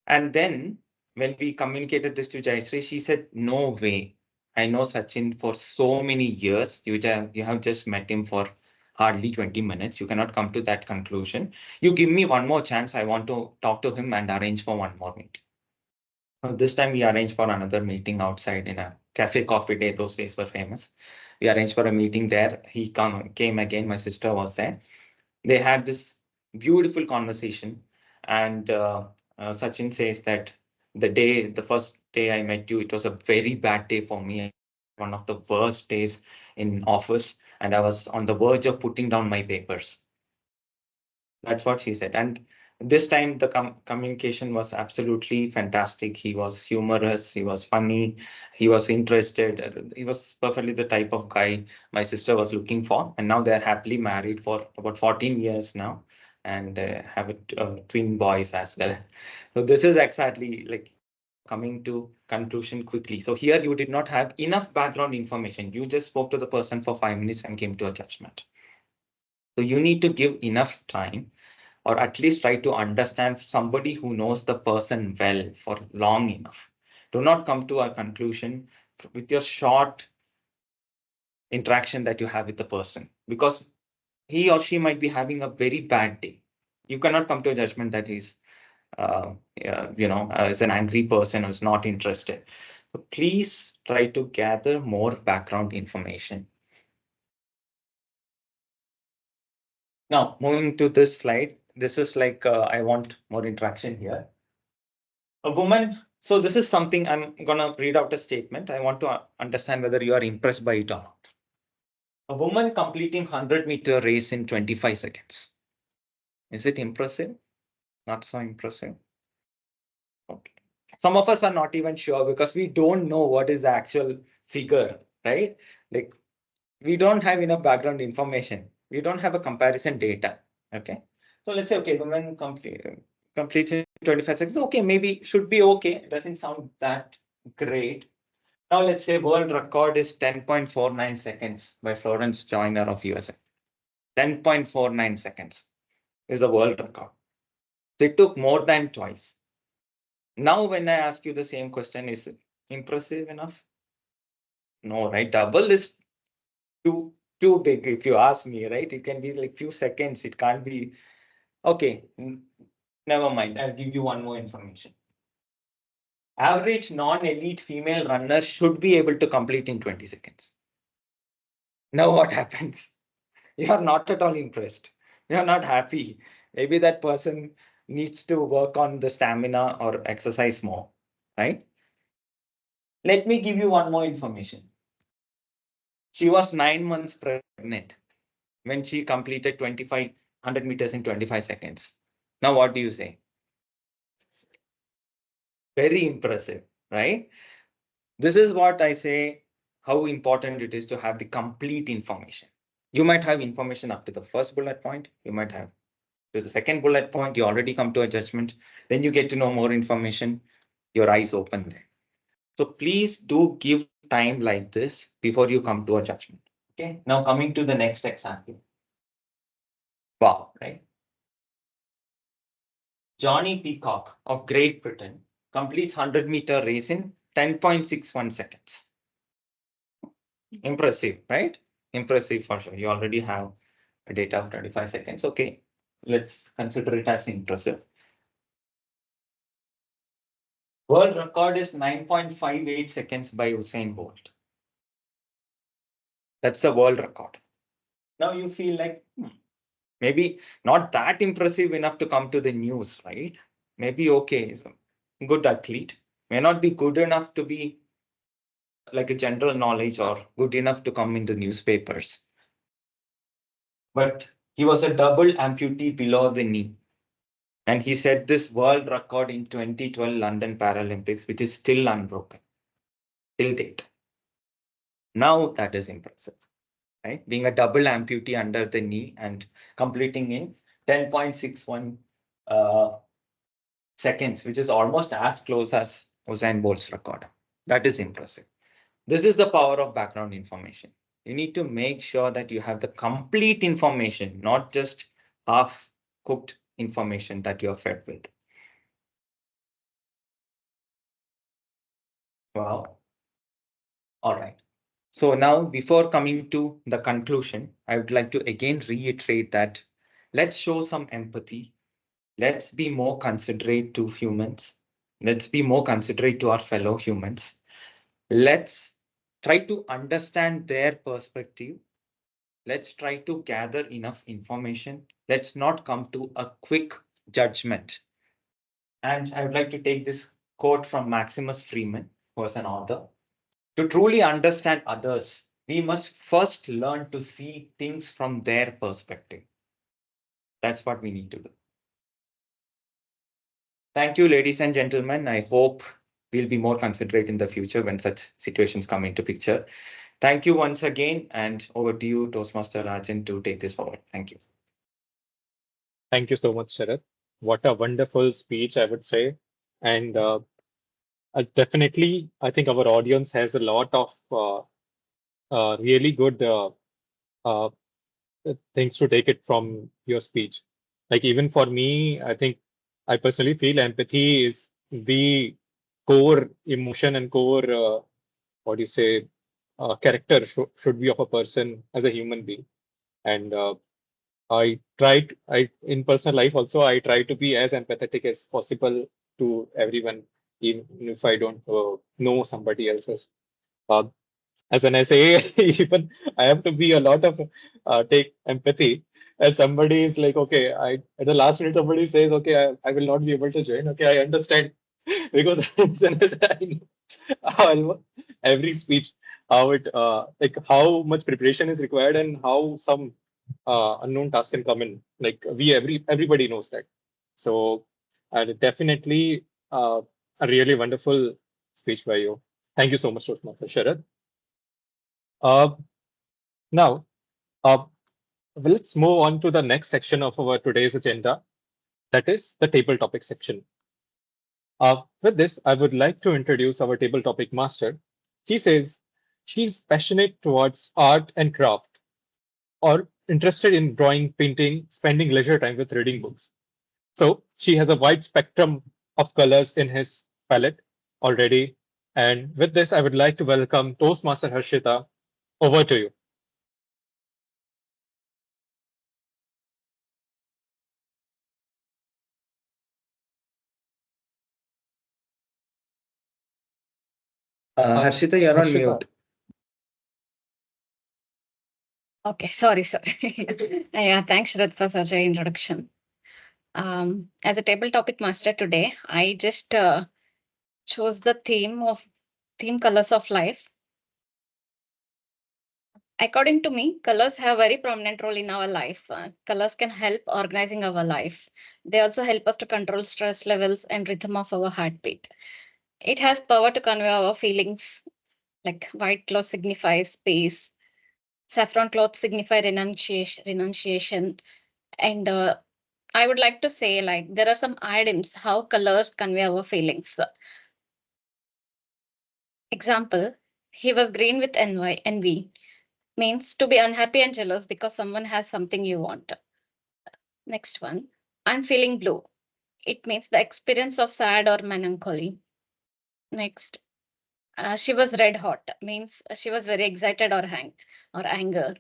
And then when we communicated this to Jayashree, she said, no way. I know Sachin for so many years. You have just met him for hardly 20 minutes. You cannot come to that conclusion. You give me one more chance. I want to talk to him and arrange for one more meeting. This time we arranged for another meeting outside in a cafe coffee day. Those days were famous. We arranged for a meeting there. He came again. My sister was there. They had this beautiful conversation. And Sachin says that the first day I met you, it was a very bad day for me. One of the worst days in office. And I was on the verge of putting down my papers. That's what she said. And this time the communication was absolutely fantastic. He was humorous, he was funny, he was interested. He was perfectly the type of guy my sister was looking for. And now they're happily married for about 14 years now and have twin boys as well. So this is exactly like coming to conclusion quickly. So here you did not have enough background information. You just spoke to the person for 5 minutes and came to a judgment. So you need to give enough time or at least try to understand somebody who knows the person well for long enough. Do not come to a conclusion with your short interaction that you have with the person because he or she might be having a very bad day. You cannot come to a judgment that he's, is an angry person who's not interested. So please try to gather more background information. Now, moving to this slide, this is like, I want more interaction here. A woman, so this is something I'm gonna read out a statement. I want to understand whether you are impressed by it or not. A woman completing 100-meter race in 25 seconds. Is it impressive? Not so impressive. Okay. Some of us are not even sure because we don't know what is the actual figure, right? Like we don't have enough background information. We don't have a comparison data. Okay. So let's say, okay, woman completes in 25 seconds. Okay, maybe should be okay. It doesn't sound that great. Now let's say world record is 10.49 seconds by Florence Joyner of USA. 10.49 seconds is the world record. So it took more than twice. Now when I ask you the same question, is it impressive enough? No, right? Double is too big if you ask me, right? It can be like few seconds. It can't be. Okay, never mind. I'll give you one more information. Average non-elite female runner should be able to complete in 20 seconds. Now what happens? You are not at all impressed. You are not happy. Maybe that person needs to work on the stamina or exercise more, right? Let me give you one more information. She was 9 months pregnant when she completed 2,500 meters in 25 seconds. Now, what do you say? Very impressive, right? This is what I say, how important it is to have the complete information. You might have information up to the first bullet point. You might have to the second bullet point. You already come to a judgment. Then you get to know more information. Your eyes open there. So please do give time like this before you come to a judgment. Okay. Now coming to the next example. Wow, right? Johnny Peacock of Great Britain completes 100-meter race in 10.61 seconds. Impressive, right? Impressive for sure. You already have a data of 25 seconds. Okay, let's consider it as impressive. World record is 9.58 seconds by Usain Bolt. That's the world record. Now you feel like, maybe not that impressive enough to come to the news, right? Maybe okay, he's a good athlete. May not be good enough to be like a general knowledge or good enough to come in the newspapers. But he was a double amputee below the knee. And he set this world record in 2012 London Paralympics, which is still unbroken till date. Now that is impressive, right? Being a double amputee under the knee and completing in 10.61 seconds, which is almost as close as Usain Bolt's record. That is impressive. This is the power of background information. You need to make sure that you have the complete information, not just half-cooked information that you're fed with. Wow. All right. So now, before coming to the conclusion, I would like to again reiterate that let's show some empathy. Let's be more considerate to humans. Let's be more considerate to our fellow humans. Let's try to understand their perspective. Let's try to gather enough information. Let's not come to a quick judgment. And I would like to take this quote from Maximus Freeman, who was an author. To truly understand others, we must first learn to see things from their perspective. That's what we need to do. Thank you, ladies and gentlemen. I hope we'll be more considerate in the future when such situations come into picture. Thank you once again, and over to you, Toastmaster Rajan, to take this forward. Thank you. Thank you so much, Sharad. What a wonderful speech, I would say. And definitely, I think our audience has a lot of really good uh, things to take it from your speech. Like even for me, I think I personally feel empathy is the core emotion and core, what do you say, character should be of a person as a human being. And I in personal life also, I try to be as empathetic as possible to everyone, even if I don't know somebody else's. Uh, as an essay, even I have to be a lot of take empathy. As somebody is like, okay, I at the last minute somebody says, okay, I will not be able to join. Okay, I understand because as soon as I know how every speech, how it like how much preparation is required and how some unknown task can come in. Like everybody knows that. So definitely a really wonderful speech by you. Thank you so much, Toastmaster Sharad. Uh, Now, uh, let's move on to the next section of our today's agenda. That is the table topic section. With this, I would like to introduce our table topic master. She says she's passionate towards art and craft, or interested in drawing, painting, spending leisure time with reading books. So she has a wide spectrum of colors in his palette already. And with this, I would like to welcome Toastmaster Harshita. Over to you. Harshita, you're on Harshita. mute. Okay, sorry. Yeah, thanks, Sharath, for such an introduction. As a table topic master today, I just chose the theme colors of life. According to me, colors have a very prominent role in our life. Colors can help organizing our life. They also help us to control stress levels and rhythm of our heartbeat. It has power to convey our feelings, like white cloth signifies space, saffron cloth signify renunciation, and I would like to say, like, there are some items how colors convey our feelings. Example, he was green with envy means to be unhappy and jealous because someone has something you want. Next one, I'm feeling blue. It means the experience of sad or melancholy. Next, she was red hot, means she was very excited or anger.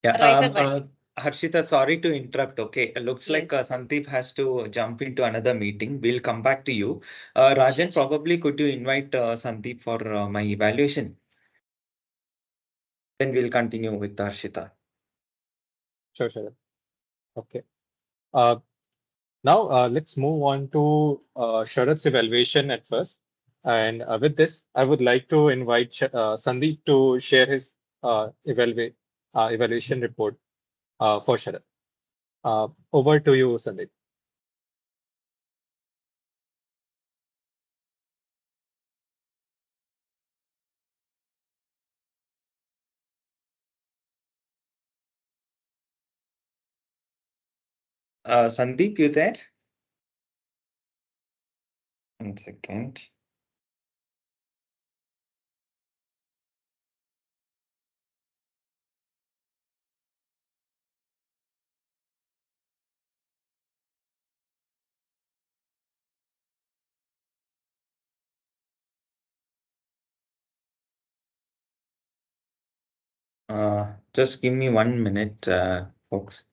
Yeah, Rise up. Harshita, sorry to interrupt. Okay, it looks like Yes. Sandeep has to jump into another meeting. We'll come back to you. Sure. Rajan, probably could you invite Sandeep for my evaluation? Then we'll continue with Harshita. Sure, sure. Okay. Now let's move on to Sharat's evaluation at first. And with this, I would like to invite Sandeep to share his evaluation report for Sharat. Over to you, Sandeep. Sandeep, you there? 1 second. Just give me 1 minute, folks.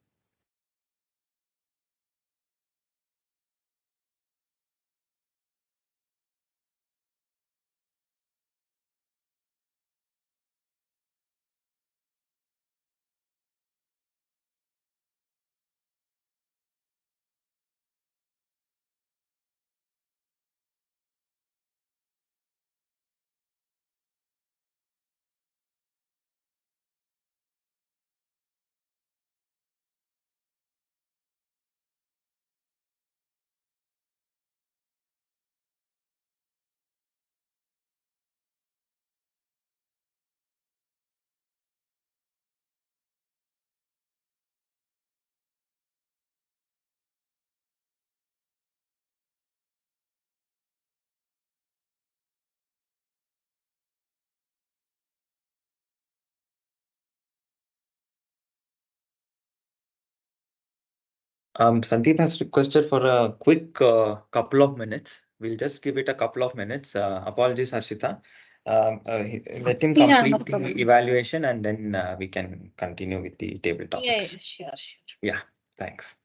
Sandeep has requested for a quick couple of minutes. We'll just give it a couple of minutes. Apologies, Harshita. Let him Yeah, no complete the problem. evaluation and then we can continue with the table Yeah, topics. sure, sure. Yeah, thanks.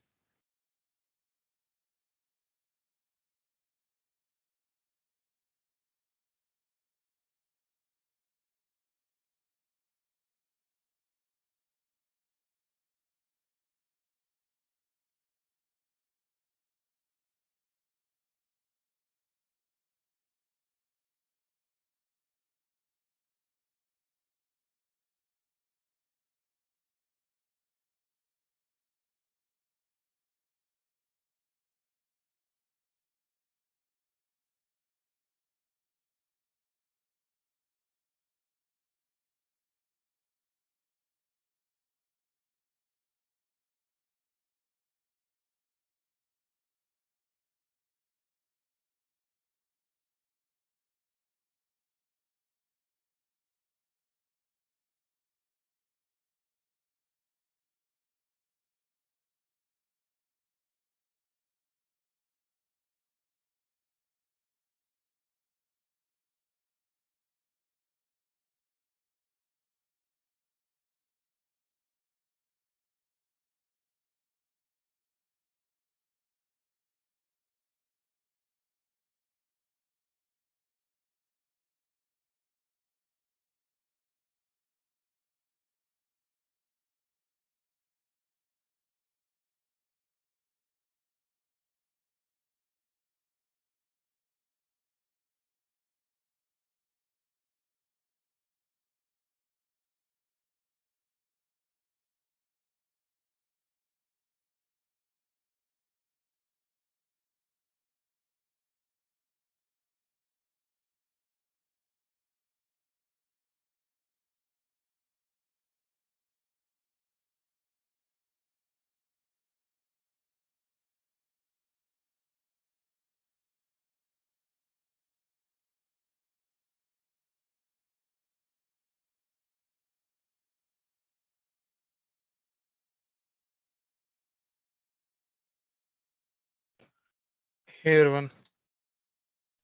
Hey everyone,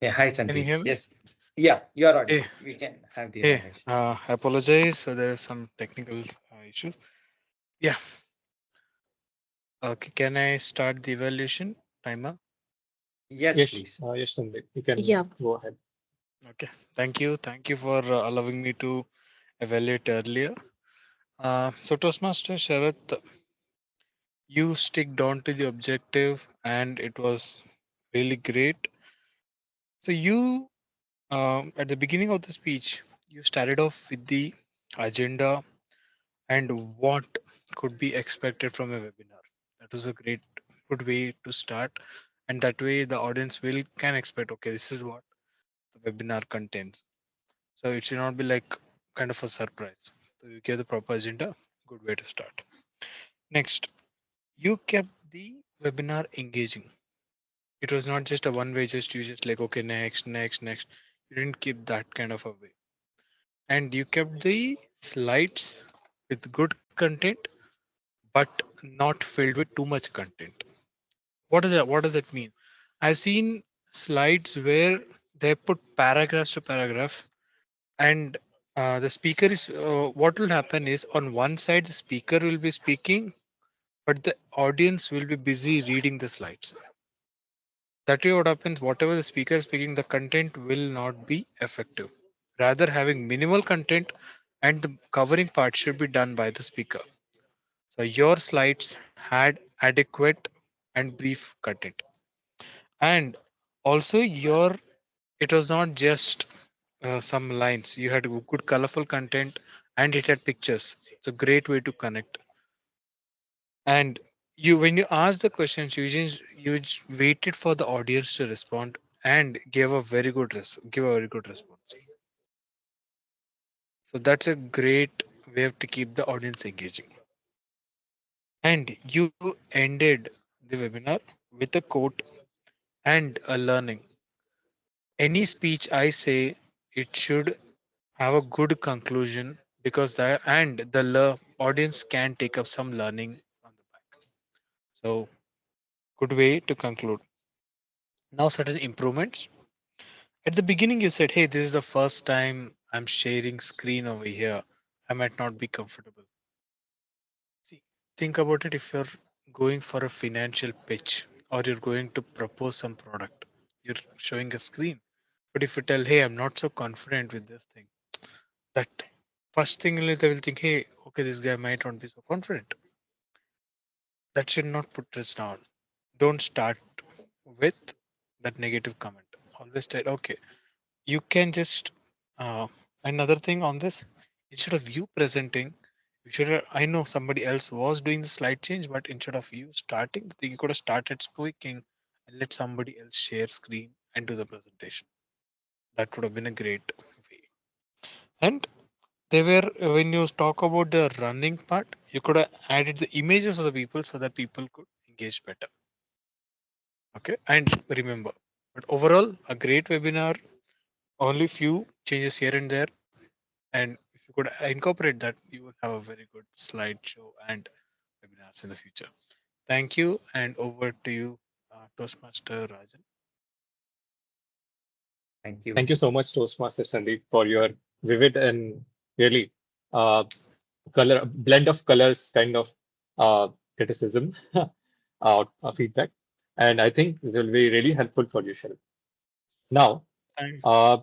Yeah, hi can you Sandeep. hear me? Yes. Yeah, you're Hey, audible. We can have the hey. evaluation. I apologize. So there are some technical issues. Yeah. Okay. Can I start the evaluation timer? Yes, Yes, please. yes, Sandeep, you can Yeah. go ahead. Okay. Thank you. Thank you for allowing me to evaluate earlier. So Toastmaster Sharath, you stick down to the objective, and it was really great. So you, at the beginning of the speech, you started off with the agenda and what could be expected from a webinar. That was a great, good way to start, and that way the audience will can expect, okay, this is what the webinar contains. So it should not be like kind of a surprise. So you give the proper agenda, good way to start. Next, you kept the webinar engaging. It was not just a one way, just you just like, okay, next, next, next. You didn't keep that kind of a way. And you kept the slides with good content, but not filled with too much content. What is that? What does it mean? I've seen slides where they put paragraphs to paragraph, and the speaker is. What will happen is on one side the speaker will be speaking, but the audience will be busy reading the slides. That way, what happens? Whatever the speaker is speaking, the content will not be effective. Rather, having minimal content and the covering part should be done by the speaker. So your slides had adequate and brief content. And also your it was not just some lines. You had good colorful content and it had pictures. It's a great way to connect. And you when you asked the questions, you just waited for the audience to respond and gave a very good give a very good response. So that's a great way to keep the audience engaging. And you ended the webinar with a quote and a learning. Any speech I say, it should have a good conclusion because the audience can take up some learning on the back. So good way to conclude. Now certain improvements. At the beginning you said, hey, this is the first time I'm sharing screen over here. I might not be comfortable. See, think about it. If you're going for a financial pitch or you're going to propose some product, you're showing a screen. But if you tell, hey, I'm not so confident with this thing, that first thing they will think, hey, okay, this guy might not be so confident. That should not put us down. Don't start with that negative comment. Always tell, okay, you can just another thing on this, instead of you presenting, you should I know somebody else was doing the slide change, but instead of you starting, you could have started speaking and let somebody else share screen and do the presentation. That would have been a great way. And they were when you talk about the running part, you could have added the images of the people so that people could engage better. Okay, and remember, but overall a great webinar, only few changes here and there, and if you could incorporate that, you will have a very good slideshow and webinars in the future. Thank you, and over to you, Toastmaster Rajan. Thank you. Thank you so much, Toastmaster Sandeep, for your vivid and really uh, color blend of colors kind of criticism feedback. And I think this will be really helpful for you, Sharon. Now, Thank, uh,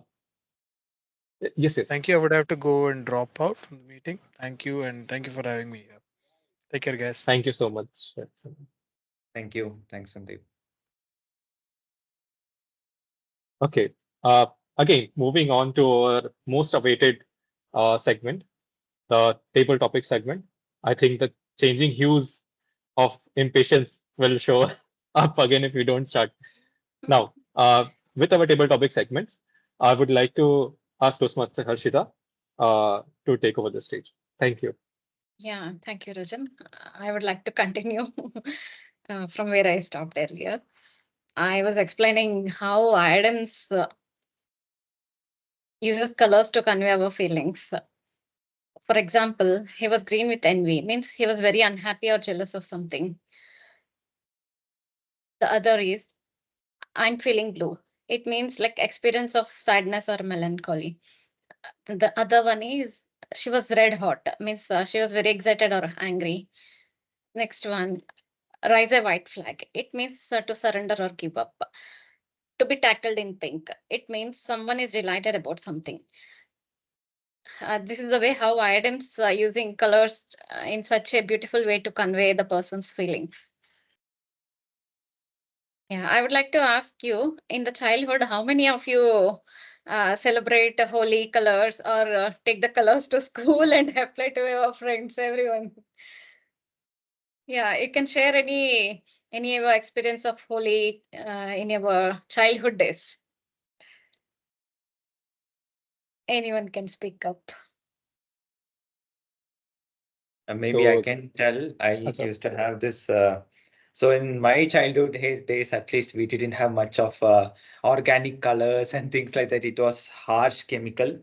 yes, yes. thank you. I would have to go and drop out from the meeting. Thank you, and thank you for having me here. Take care, guys. Thank you so much. Sharon. Thank you. Thanks, Sandeep. Okay. Again, moving on to our most awaited segment, the table topic segment. I think the changing hues of impatience will show up again if we don't start. Now, with our table topic segments, I would like to ask Toastmaster Harshita to take over the stage. Thank you. Yeah, thank you, Rajan. I would like to continue from where I stopped earlier. I was explaining how Adams uses colors to convey our feelings. For example, he was green with envy, means he was very unhappy or jealous of something. The other is I'm feeling blue. It means like experience of sadness or melancholy. The other one is she was red hot, means she was very excited or angry. Next one, raise a white flag. It means to surrender or give up. To be tackled in pink. It means someone is delighted about something. This is the way how items are using colors in such a beautiful way to convey the person's feelings. Yeah, I would like to ask you, in the childhood, how many of you celebrate holy colors or take the colors to school and apply to your friends, everyone? Yeah, you can share any of your experience of holy in your childhood days. Anyone can speak up. Maybe I So can tell. I Acha. used to have this. So in my childhood days, at least we didn't have much of organic colors and things like that. It was harsh chemical.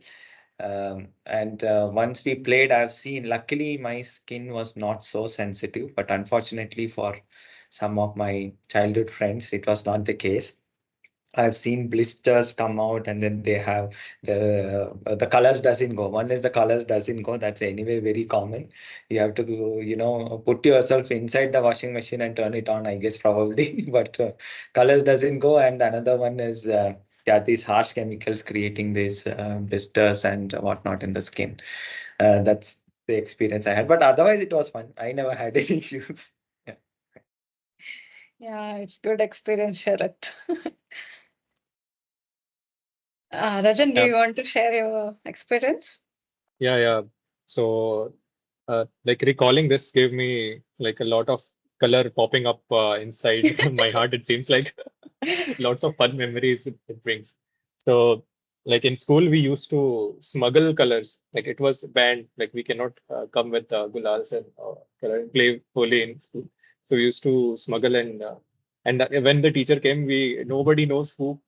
And once we played, I've seen, luckily my skin was not so sensitive, but unfortunately for some of my childhood friends, it was not the case. I've seen blisters come out, and then they have the colors doesn't go. One is the colors doesn't go. That's anyway very common. You have to put yourself inside the washing machine and turn it on, I guess probably. But colors doesn't go. And another one is yeah, these harsh chemicals creating these blisters and whatnot in the skin. That's the experience I had. But otherwise, it was fun. I never had any issues. Yeah. Yeah, it's good experience, Sharath. Rajan, do Yeah, you want to share your experience? yeah. So like recalling this gave me like a lot of color popping up inside my heart. It seems like lots of fun memories it brings. So like in school, we used to smuggle colors. Like it was banned. Like we cannot come with gulals and color play Holi in school. So we used to smuggle and when the teacher came, we nobody knows who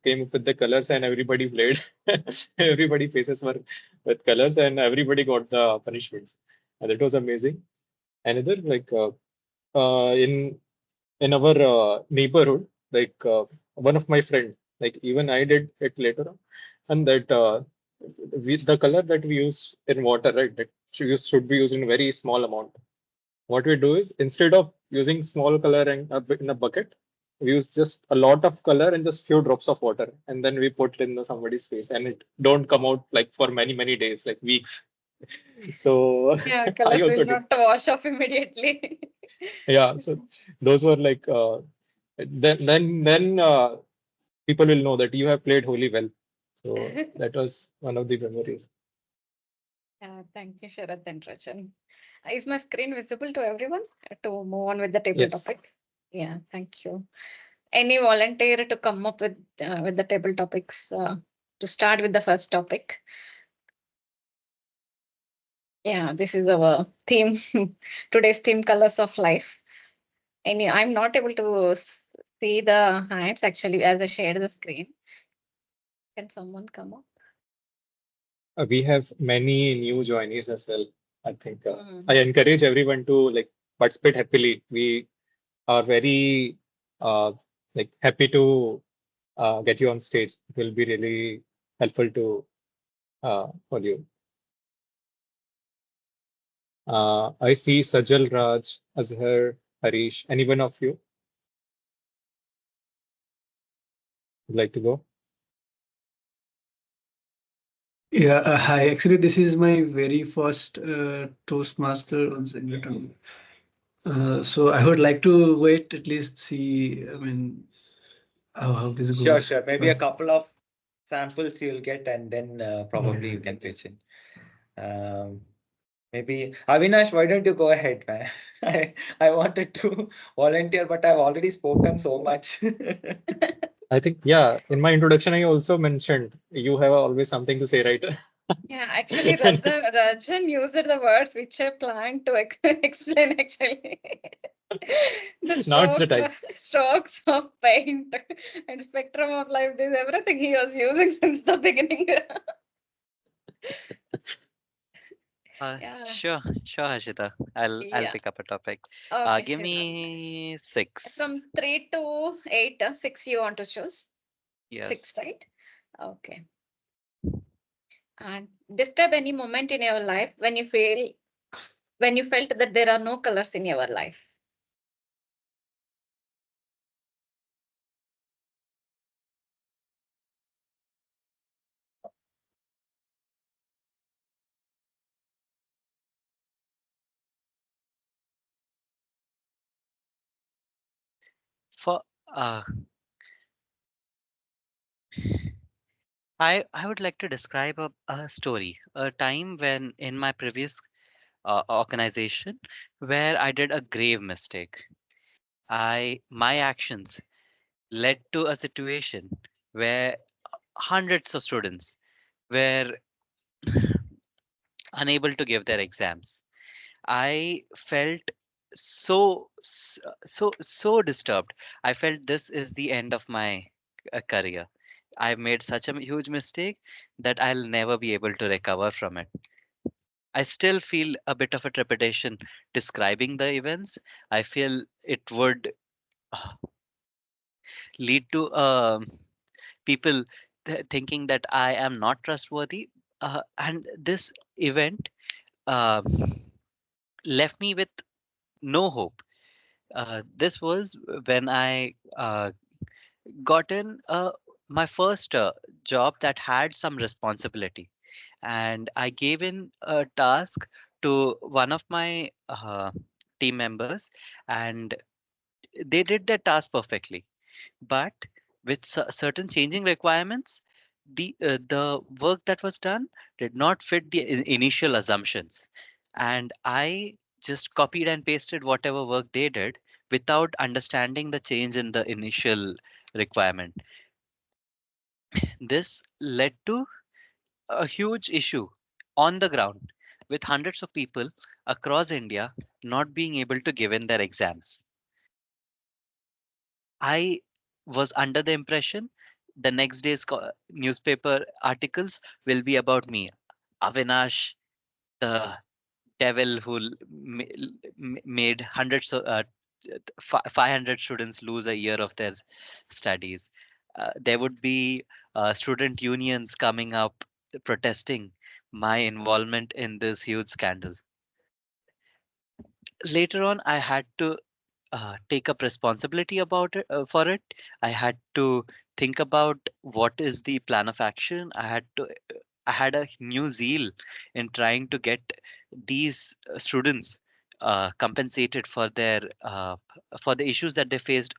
came up with the colors and everybody played. Everybody faces were with colors and everybody got the punishments. And it was amazing. Another like in our neighborhood, like one of my friend, like even I did it later on, and that the color that we use in water, right, that should be used in very small amount. What we do is instead of using small color in a bucket, we use just a lot of color and just few drops of water, and then we put it in somebody's face, and it don't come out like for many days, like weeks. So Yeah, I colors also will did. not wash off immediately. Yeah, so those were like then people will know that you have played Holi well. So that was one of the memories. Yeah, thank you, Sharath and Rajan. Is my screen visible to everyone to move on with the table Yes. topics? Yeah, thank you. Any volunteer to come up with the table topics to start with the first topic? Yeah, this is our theme, today's theme, colors of life. I'm not able to see the hands actually as I shared the screen. Can someone come up? We have many new joinees as well. I think Mhm. I encourage everyone to like participate happily. We are very like happy to get you on stage. It will be really helpful to for you. I see Sajal, Raj, Azhar, Harish. Anyone of you would like to go? Yeah, hi. Actually, this is my very first Toastmaster on Singleton. So I would like to wait at least see, I mean, how this Sure, goes sure. Maybe a first. couple of samples you'll get, and then probably you can pitch in. Um, Maybe Avinash, why don't you go ahead, man? I wanted to volunteer, but I've already spoken so much. I think, yeah, in my introduction, I also mentioned you have always something to say, right? Yeah, actually, Rajan used the words which I planned to explain actually. The Now it's the time. strokes of paint and spectrum of life, this everything he was using since the beginning. Yeah. Sure, Harshita. I'll Yeah. pick up a topic. Okay, Give sure, Avinash. me From 6. 3 to 8, 6 you want to choose? 6, Yes. right? Okay. And describe any moment in your life when you felt that there are no colors in your life. For uh, I would like to describe a story, a time when in my previous organization where I did a grave mistake. My actions led to a situation where hundreds of students were unable to give their exams. I felt so disturbed. I felt this is the end of my career. I made such a huge mistake that I'll never be able to recover from it. I still feel a bit of a trepidation describing the events. I feel it would lead to people thinking that I am not trustworthy. And this event uh, left me with no hope. This was when I got in my first job that had some responsibility, and I gave in a task to one of my team members, and they did their task perfectly. But with certain changing requirements, the work that was done did not fit the initial assumptions, and I just copied and pasted whatever work they did without understanding the change in the initial requirement. This led to a huge issue on the ground, with hundreds of people across India not being able to give in their exams. I was under the impression the next day's newspaper articles will be about me, Avinash, the devil who made hundreds of 500 students lose a year of their studies. There would be student unions coming up protesting my involvement in this huge scandal. Later on, I had to take up responsibility about it for it. I had to think about what is the plan of action. I had a new zeal in trying to get these students compensated for the issues that they faced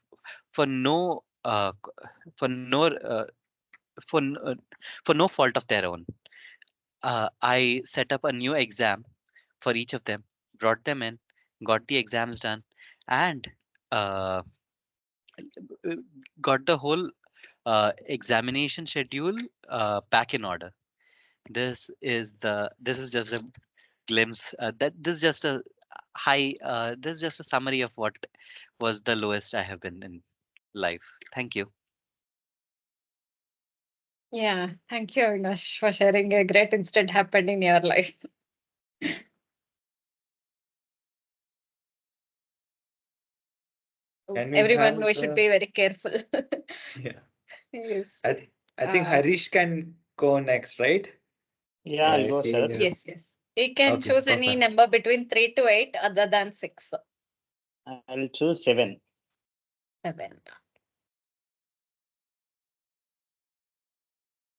for for no for n- uh, for no fault of their own. I set up a new exam for each of them, brought them in, got the exams done, and uh, uh, got the whole examination schedule back in order. This is just a glimpse. That this is just a this is just a summary of what was the lowest I have been in life. Thank you. Yeah, thank you, Avinash, for sharing a great incident happened in your life. Can we Everyone, have we should the be very careful. yeah? Yes. I think Uh, Harish can go next, right? Yeah, Yeah, I'll I go, see. sir. yes, yes. You can Okay, choose any perfect. number between 3 to 8 other than 6, I'll choose 7. 7.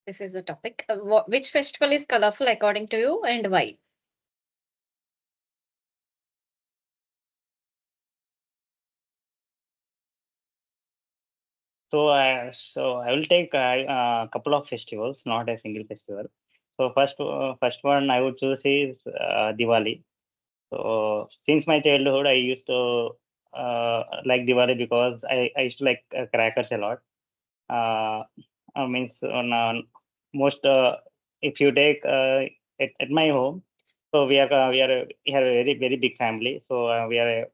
This is the topic. Which festival is colorful according to you and why? So I will take a couple of festivals, not a single festival. So first one I would choose is Diwali. So since my childhood, I used to like Diwali because I used to like crackers a lot. Uh, means on most if you take at my home, so we have a very big family. So we are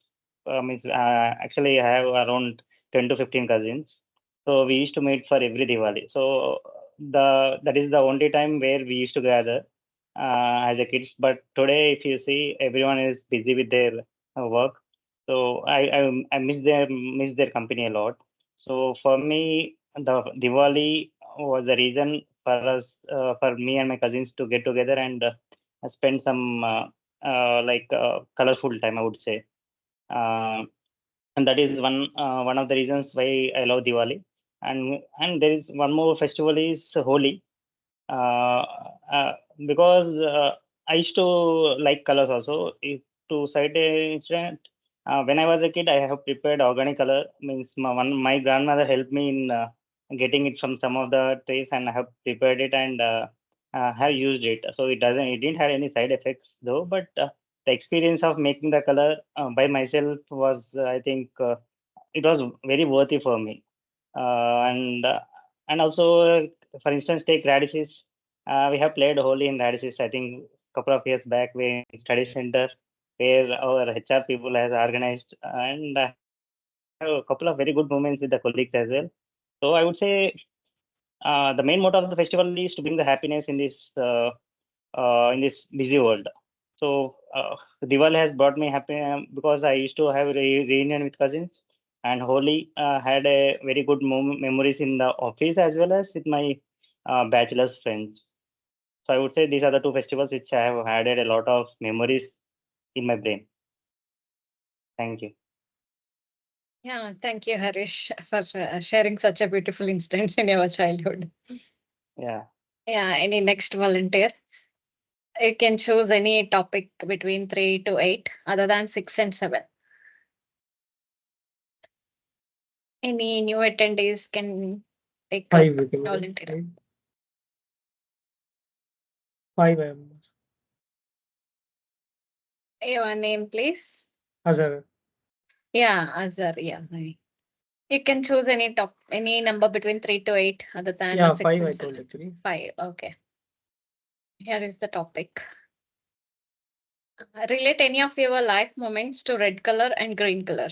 means actually I have around 10 to 15 cousins. So we used to meet for every Diwali. So that is the only time where we used to gather. as a kids. But today, if you see, everyone is busy with their work. So I miss their company a lot. So for me, the Diwali was the reason for us, for me and my cousins to get together and spend some colorful time, I would say. And that is one of the reasons why I love Diwali. And there is one more festival is Holi, uh, uh, because I used to like colors also. If to cite a incident, when I was a kid, I have prepared organic color. Means my grandmother helped me in getting it from some of the trees, and I have prepared it and have used it. So it didn't have any side effects though, but the experience of making the color by myself was, I think, it was very worthy for me. And also, for instance, take Radisys. We have played Holi in Radisys, I think, couple of years back, we in study center, where our HR people has organized, and I have a couple of very good moments with the colleagues as well. So I would say the main motto of the festival is to bring the happiness in this busy world. So Diwali has brought me happy, because I used to have a reunion with cousins, and Holi had a very good memories in the office as well as with my bachelor's friends. So I would say these are the two festivals which I have added a lot of memories in my brain. Thank you. Yeah, thank you, Harish, for sharing such a beautiful instance in your childhood. Yeah. Yeah, any next volunteer? You can choose any topic between 3 to 8, other than 6 and 7. Any new attendees can take up 5 we can go. volunteer. 5 members. Your name, please. Azhar. Yeah, Azhar. Yeah, you can choose any number between 3 to 8, other than Yeah, 6 5 I and told 7. actually. 5. Okay. Here is the topic. Relate any of your life moments to red color and green color.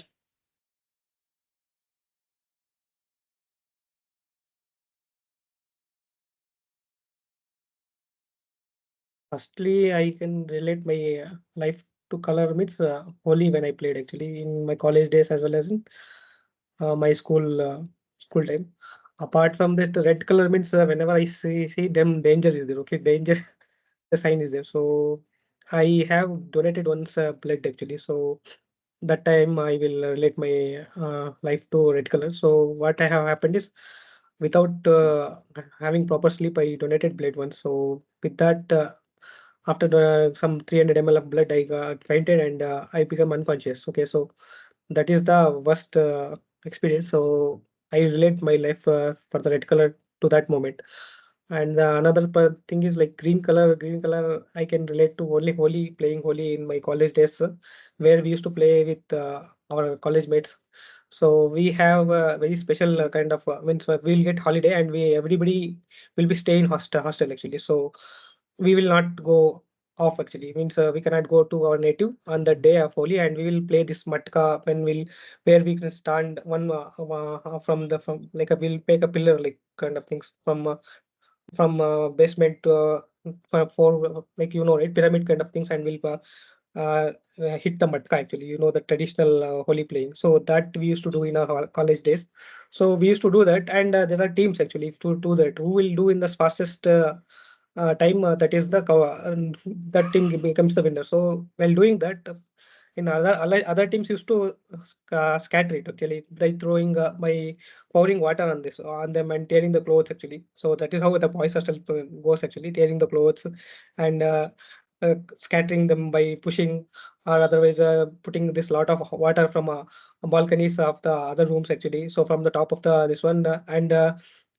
Firstly, I can relate my life to color means Holi when I played actually in my college days as well as in my school time. Apart from that, red color means whenever I see them, danger is there. Okay, danger, the sign is there. So I have donated once blood actually. So that time I will relate my life to red color. So what I have happened is without having proper sleep, I donated blood once. So with that, after some 300 ml of blood, I got fainted and I become unconscious. Okay, so that is the worst experience. So I relate my life for the red color to that moment. And another thing is like green color. Green color I can relate to only Holi, playing Holi in my college days, where we used to play with our college mates. So we have a very special kind of means we'll get holiday and we everybody will be staying hostel actually. So we will not go off actually. Means we cannot go to our native on the day of Holi and we will play this matka when we'll where we can stand one from like we'll make a pillar like kind of things from basement to for like right pyramid kind of things and we'll hit the matka actually the traditional holy playing so that we used to do in our college days. So we used to do that and there are teams actually to do that who will do in the fastest time that is the cover and that team becomes the winner. So while doing that in other teams used to scatter it actually by throwing by pouring water on this on them and tearing the clothes actually. So that is how the boys hostel goes actually tearing the clothes and scattering them by pushing or otherwise putting this lot of water from balconies of the other rooms actually. So from the top of the this one and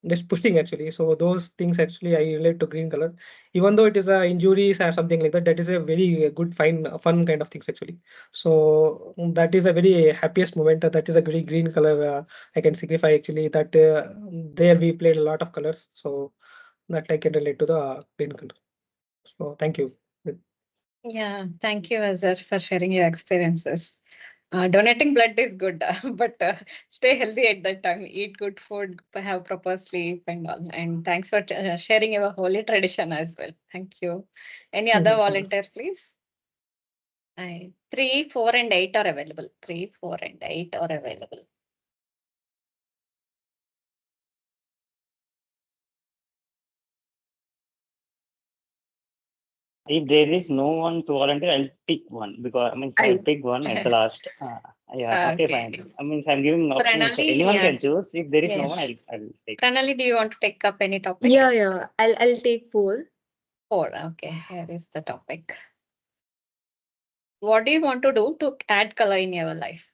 just pushing actually. So those things actually I relate to green color even though it is injuries or something like that. That is a very good fine fun kind of things actually. So that is a very happiest moment. That is a very green color. I can signify actually that there we played a lot of colors. So that I can relate to the green color. So thank you. Yeah, thank you, Azhar, for sharing your experiences. Donating blood is good, but stay healthy at that time. Eat good food, have proper sleep, and all. And thanks for sharing your holy tradition as well. Thank you. Any Thank other you so much. volunteer, please? 3, 4, and 8 are available. 3, 4, and 8 are available. If there is no one to volunteer, I'll pick one because I'll pick one at the last. Yeah, okay, Okay. fine. I'm giving options. Pranali, Anyone yeah. can choose. If there is no Yes. one, I'll take. Pranali, do you want to take up any topic? Yeah. I'll take 4. 4. Okay, here is the topic. What do you want to do to add color in your life?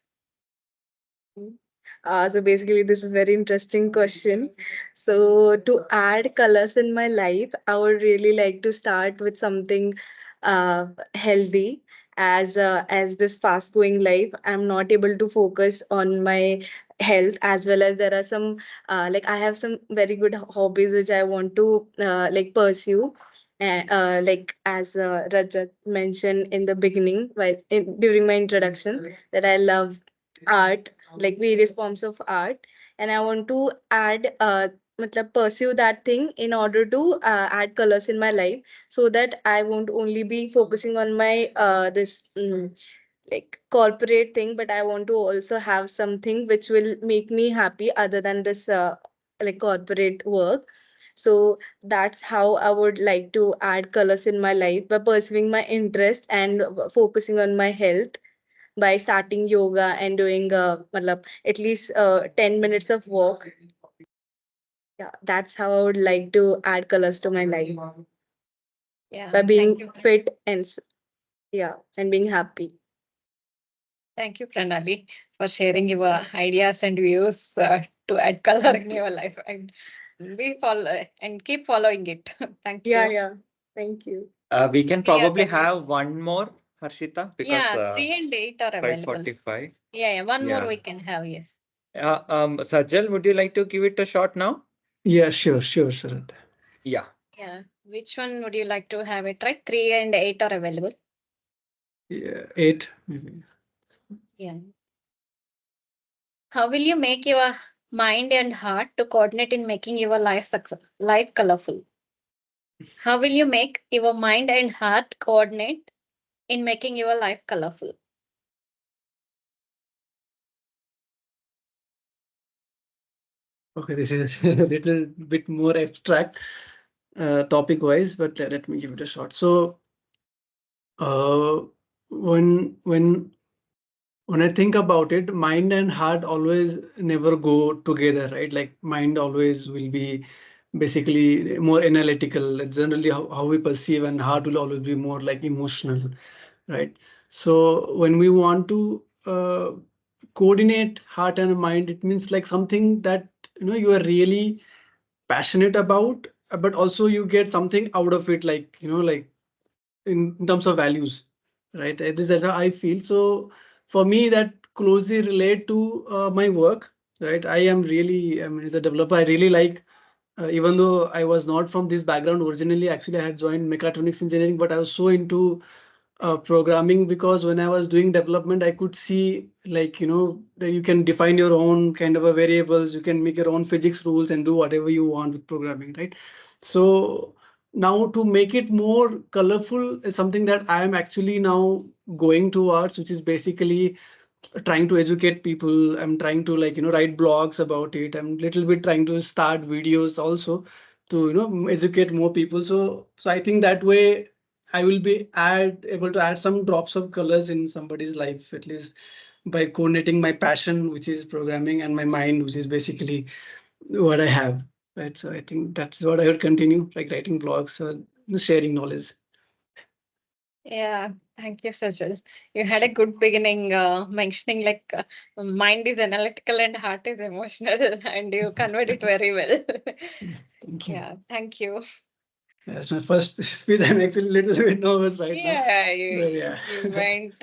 So basically, this is very interesting question. So to add colors in my life, I would really like to start with something healthy. As this fast going life, I'm not able to focus on my health, as well as there are some like I have some very good hobbies which I want to like pursue. And like as Rajat mentioned in the beginning, during my introduction, that I love art, like various forms of art, and I want to add pursue that thing in order to add colors in my life, so that I won't only be focusing on my like corporate thing, but I want to also have something which will make me happy other than this like corporate work. So that's how I would like to add colors in my life, by pursuing my interest and focusing on my health, by starting yoga and doing at least 10 minutes of walk. Yeah, that's how I would like to add colors to my life, Yeah, by thank being you. fit and yeah, and being happy. Thank you, Pranali, for sharing your ideas and views to add color in your life. And we follow and keep following it. Thank you. Yeah. Thank you. We can Any probably others? have one more, Harshita, because Yeah, 3 and 8 are available. 5:45. Yeah, one more Yeah. we can have, yes. Sajal, would you like to give it a shot now? Yeah, sure, Sharad. Yeah. Yeah, which one would you like to have it, right? 3 and 8 are available. Yeah, 8 maybe. Yeah. How will you make your mind and heart to coordinate in making your life colorful? How will you make your mind and heart coordinate in making your life colorful? Okay, this is a little bit more abstract topic wise, but let me give it a shot. So, uh, when when I think about it, mind and heart always never go together, right? Like mind always will be basically more analytical, generally how we perceive, and heart will always be more like emotional, right? So when we want to coordinate heart and mind, it means like something that you are really passionate about, but also you get something out of it, like like in terms of values, right? It is that I feel. So for me, that closely relate to my work, right? I am really, I mean, as a developer, I really like, even though I was not from this background originally, actually I had joined mechatronics engineering, but I was so into programming, because when I was doing development, I could see, like, that you can define your own kind of a variables, you can make your own physics rules and do whatever you want with programming, right? So now to make it more colorful is something that I am actually now going towards, which is basically trying to educate people. I'm trying to, like, write blogs about it. I'm little bit trying to start videos also to, educate more people. So I think that way I will be able to add some drops of colors in somebody's life, at least by coordinating my passion, which is programming, and my mind, which is basically what I have, right? So I think that's what I would continue, like writing blogs or sharing knowledge. Yeah, thank you, Sajal. You had a good beginning mentioning like mind is analytical and heart is emotional, and you conveyed it very well. Thank you. Yeah, thank you. That's my first speech. I'm actually a little bit nervous right now. Yeah, But yeah. you went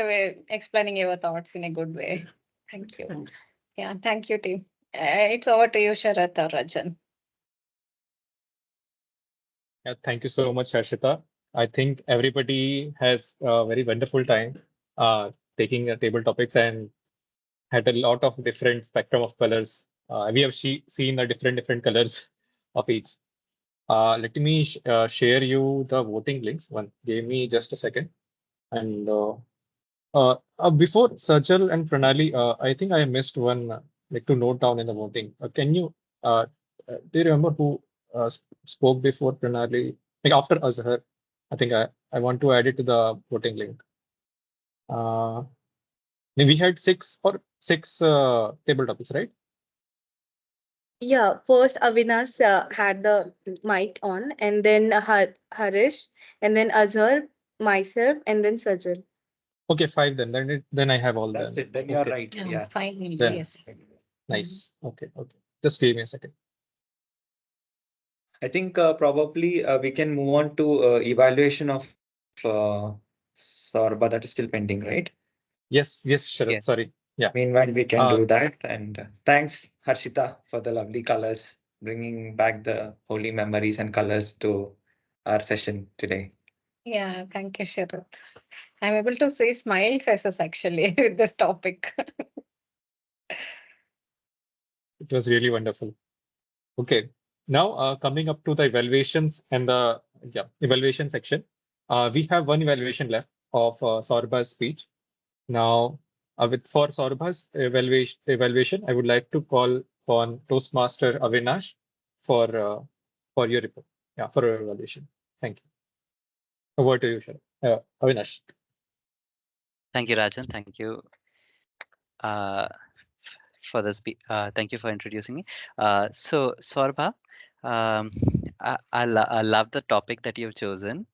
explaining your thoughts in a good way. Thank you. Thank you. Yeah, thank you, team. It's over to you, Sharath or Rajan. Yeah, thank you so much, Harshita. I think everybody has a very wonderful time taking table topics and had a lot of different spectrum of colors. We have seen the different colors of each. Let me share you the voting links. One, give me just a second. And before Sajal and Pranali, I think I missed one, like to note down in the voting. Can you, do you remember who spoke before Pranali? Like after Azhar, I think I want to add it to the voting link. We had six table topics, right? Yeah, first Avinash had the mic on, and then Harish, and then Azhar, myself, and then Sajal. Okay, five then. Then I have all That's then. it. Then you're Okay, right. Yeah. Fine. then Yes. nice. Okay, okay. Just give me a second. I think probably we can move on to evaluation of Sorba that is still pending, right? Yes, Yeah. Sharad. Sorry. Yeah. Meanwhile, we can Uh, do that. And thanks, Harshita, for the lovely colors, bringing back the holy memories and colors to our session today. Yeah, thank you, Sharad. I'm able to see smile faces actually with this topic. it was really wonderful. Okay. Now, coming up to the evaluations and the evaluation section, we have one evaluation left of Saurabh's speech. Now, for Saurabh's evaluation, I would like to call on Toastmaster Avinash for your report. Yeah, for your evaluation. Thank you. Over to you, Sharad. Avinash. Thank you, Rajan. Thank you uh, for this. Thank you for introducing me. So, Swarba, um, I love the topic that you've chosen.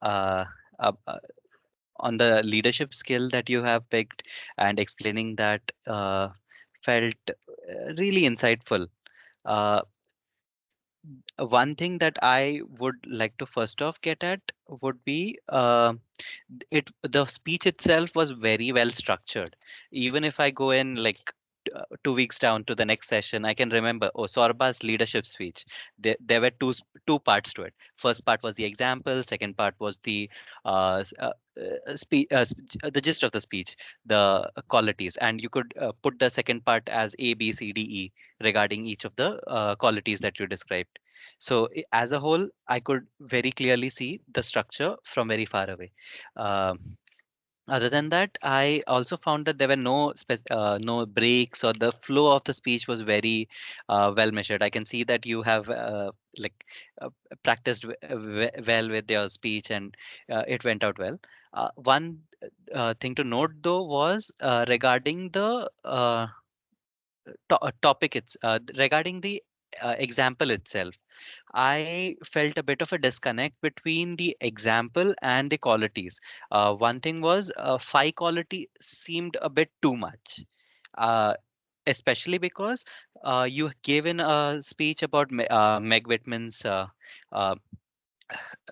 Uh, uh, uh, on the leadership skill that you have picked and explaining that felt really insightful. Uh, One thing that I would like to first off get at would be the speech itself was very well structured. Even if I go in like 2 weeks down to the next session, I can remember, oh, Sorba's leadership speech. There were two parts to it. First part was the example. Second part was the the gist of the speech, the qualities, and you could put the second part as A, B, C, D, E regarding each of the qualities that you described. So as a whole, I could very clearly see the structure from very far away. Um Other than that, I also found that there were no breaks, or the flow of the speech was very well measured. I can see that you have like uh, practiced well with your speech, and it went out well. One thing to note though was regarding the topic. It's regarding the example itself. I felt a bit of a disconnect between the example and the qualities. One thing was phi quality seemed a bit too much, uh, especially because you gave in a speech about Meg Whitman's uh,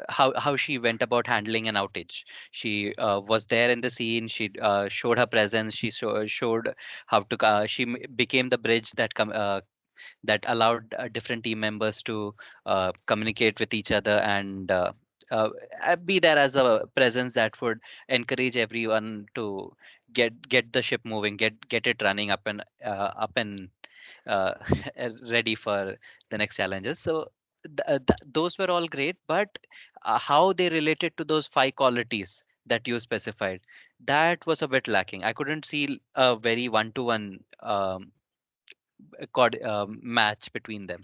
how she went about handling an outage. She was there in the scene. She showed her presence. She showed how to. Became the bridge that allowed different team members to communicate with each other and uh, be there as a presence that would encourage everyone to get the ship moving, get it running up and uh, ready for the next challenges. So those were all great, but how they related to those five qualities that you specified, that was a bit lacking. I couldn't see a very one-to-one match between them.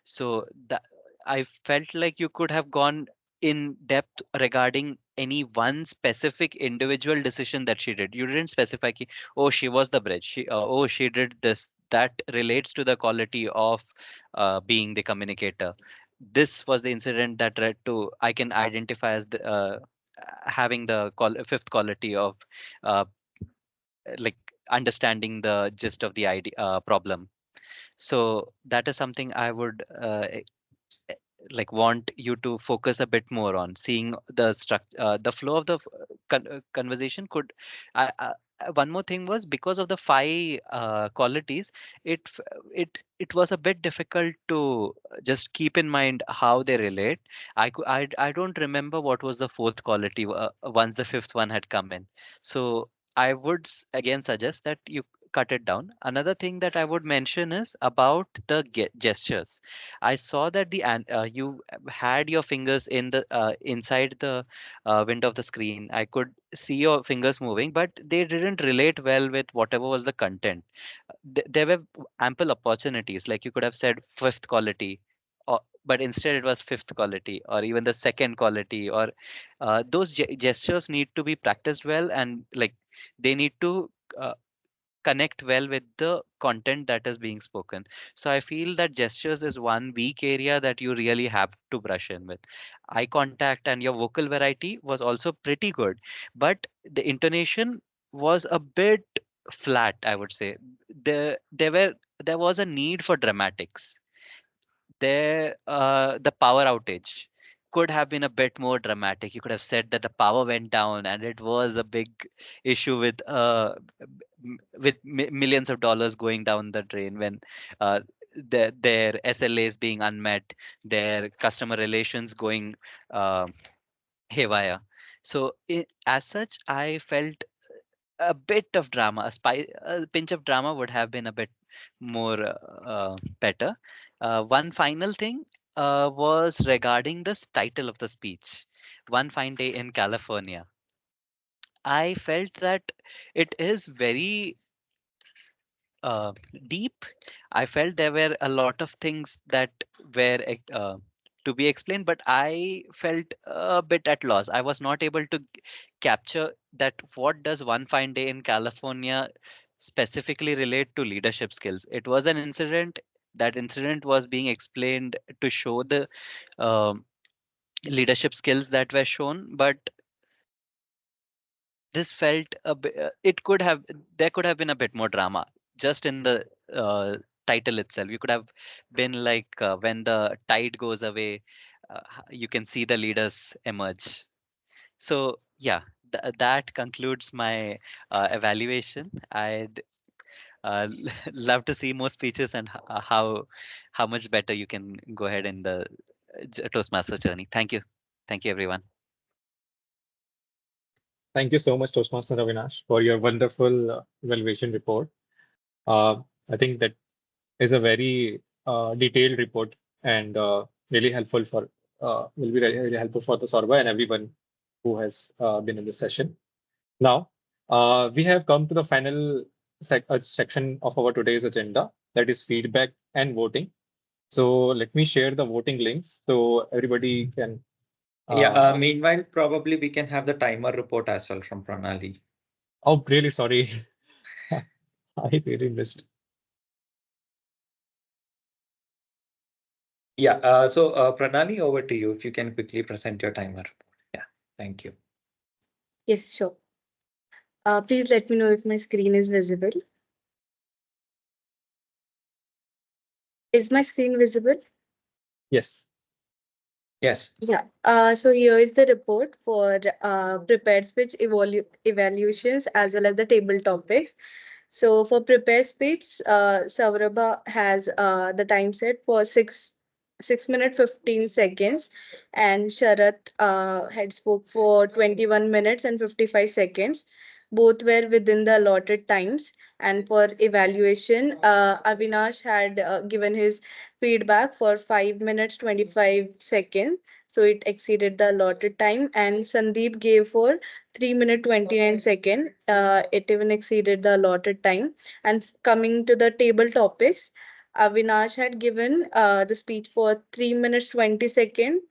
So that I felt like you could have gone in depth regarding any one specific individual decision that she did. You didn't specify, oh, she was the bridge. Oh, she did this. That relates to the quality of being the communicator. This was the incident that led to, I can identify as having the fifth quality of uh, like understanding the gist of the idea problem. So that is something I would like want you to focus a bit more on, seeing the the flow of the conversation. One more thing was, because of the five qualities, it was a bit difficult to just keep in mind how they relate. I don't remember what was the fourth quality once the fifth one had come in. So I would again suggest that cut it down. Another thing that I would mention is about the gestures. I saw that you had your fingers in the inside the window of the screen. I could see your fingers moving, but they didn't relate well with whatever was the content. There were ample opportunities, like you could have said fifth quality, but instead it was fifth quality, or even the second quality, or those gestures need to be practiced well, and like they need to connect well with the content that is being spoken. So I feel that gestures is one weak area that you really have to brush in with. Eye contact and your vocal variety was also pretty good, but the intonation was a bit flat, I would say. There was a need for dramatics. The power outage could have been a bit more dramatic. You could have said that the power went down and it was a big issue with millions of dollars going down the drain when their SLAs being unmet, their customer relations going haywire. So as such, I felt a bit of drama, a pinch of drama would have been a bit more better. One final thing was regarding this title of the speech, One Fine Day in California. I felt that it is very uh, deep. I felt there were a lot of things that were to be explained, but I felt a bit at loss. I was not able to capture that what does One Fine Day in California specifically relate to leadership skills. It was an incident. That incident was being explained to show the um, leadership skills that were shown, but this felt a bit, it could have, there could have been a bit more drama just in the title itself. You could have been like when the tide goes away, you can see the leaders emerge. So yeah, that concludes my evaluation. I'd love to see more speeches and how much better you can go ahead in the Toastmaster journey. Thank you everyone. Thank you so much, Toastmaster Avinash, for your wonderful evaluation report. I think that is a very detailed report and really helpful for will be really helpful for the Sorba and everyone who has been in the session. Now, we have come to the final section of our today's agenda, that is feedback and voting. So let me share the voting links so everybody can. Meanwhile, probably we can have the timer report as well from Pranali. Oh, really sorry. I really missed. Yeah, so Pranali, over to you if you can quickly present your timer report. Yeah, thank you. Yes, sure. Please let me know if my screen is visible. Is my screen visible? Yes. Yes. Yeah. So here is the report for prepared speech evaluations as well as the table topics. So for prepared speech, Saurabha has the time set for 6 minutes 15 seconds, and Sharath had spoke for 21 minutes and 55 seconds. Both were within the allotted times. And for evaluation, Avinash had given his feedback for 5 minutes 25 seconds, so it exceeded the allotted time. And Sandeep gave for 3 minutes 29 seconds. It even exceeded the allotted time. And coming to the table topics, Avinash had given the speech for 3 minutes 20 seconds,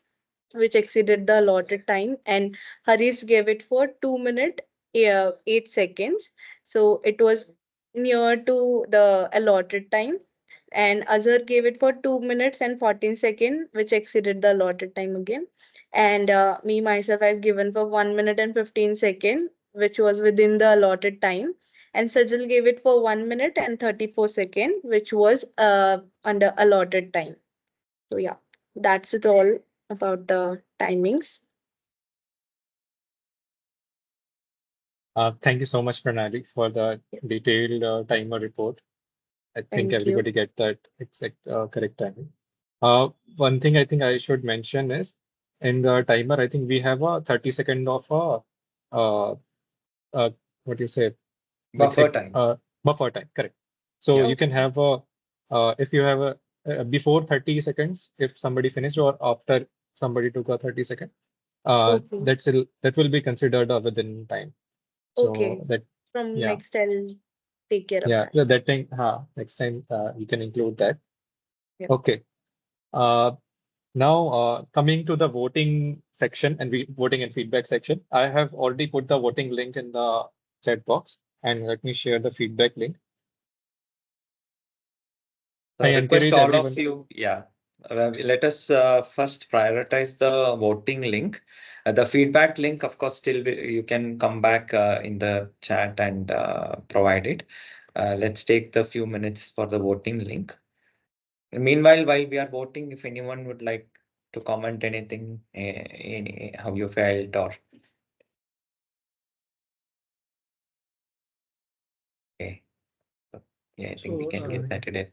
which exceeded the allotted time, and Harish gave it for 2 minutes 8 seconds. So it was near to the allotted time. And Azhar gave it for 2 minutes and 14 seconds, which exceeded the allotted time again. And me myself, I've given for 1 minute and 15 seconds, which was within the allotted time. And Sajal gave it for 1 minute and 34 seconds, which was under allotted time. So yeah, that's it all about the timings. Thank you so much, Pranali, for the detailed timer report. I think Thank you. everybody get that exact correct timing. One thing I think I should mention is in the timer, I think we have a 30 second of a what do you say? Buffer time. Buffer time, correct. So Yeah. you can have a if you have a before 30 seconds, if somebody finished, or after somebody took a 30-second, Okay. that will be considered within time. So Okay. that From yeah next I'll take care of yeah that. that thing next time you can include that. Yeah. Okay. Now coming to the voting section and voting and feedback section, I have already put the voting link in the chat box, and let me share the feedback link. So I request encourage all everyone. of you, yeah. Let us first prioritize the voting link. The feedback link, of course, you can come back in the chat and provide it. Let's take the few minutes for the voting link. Meanwhile, while we are voting, if anyone would like to comment anything, how you felt, or okay. Yeah, I think we So, can get that today.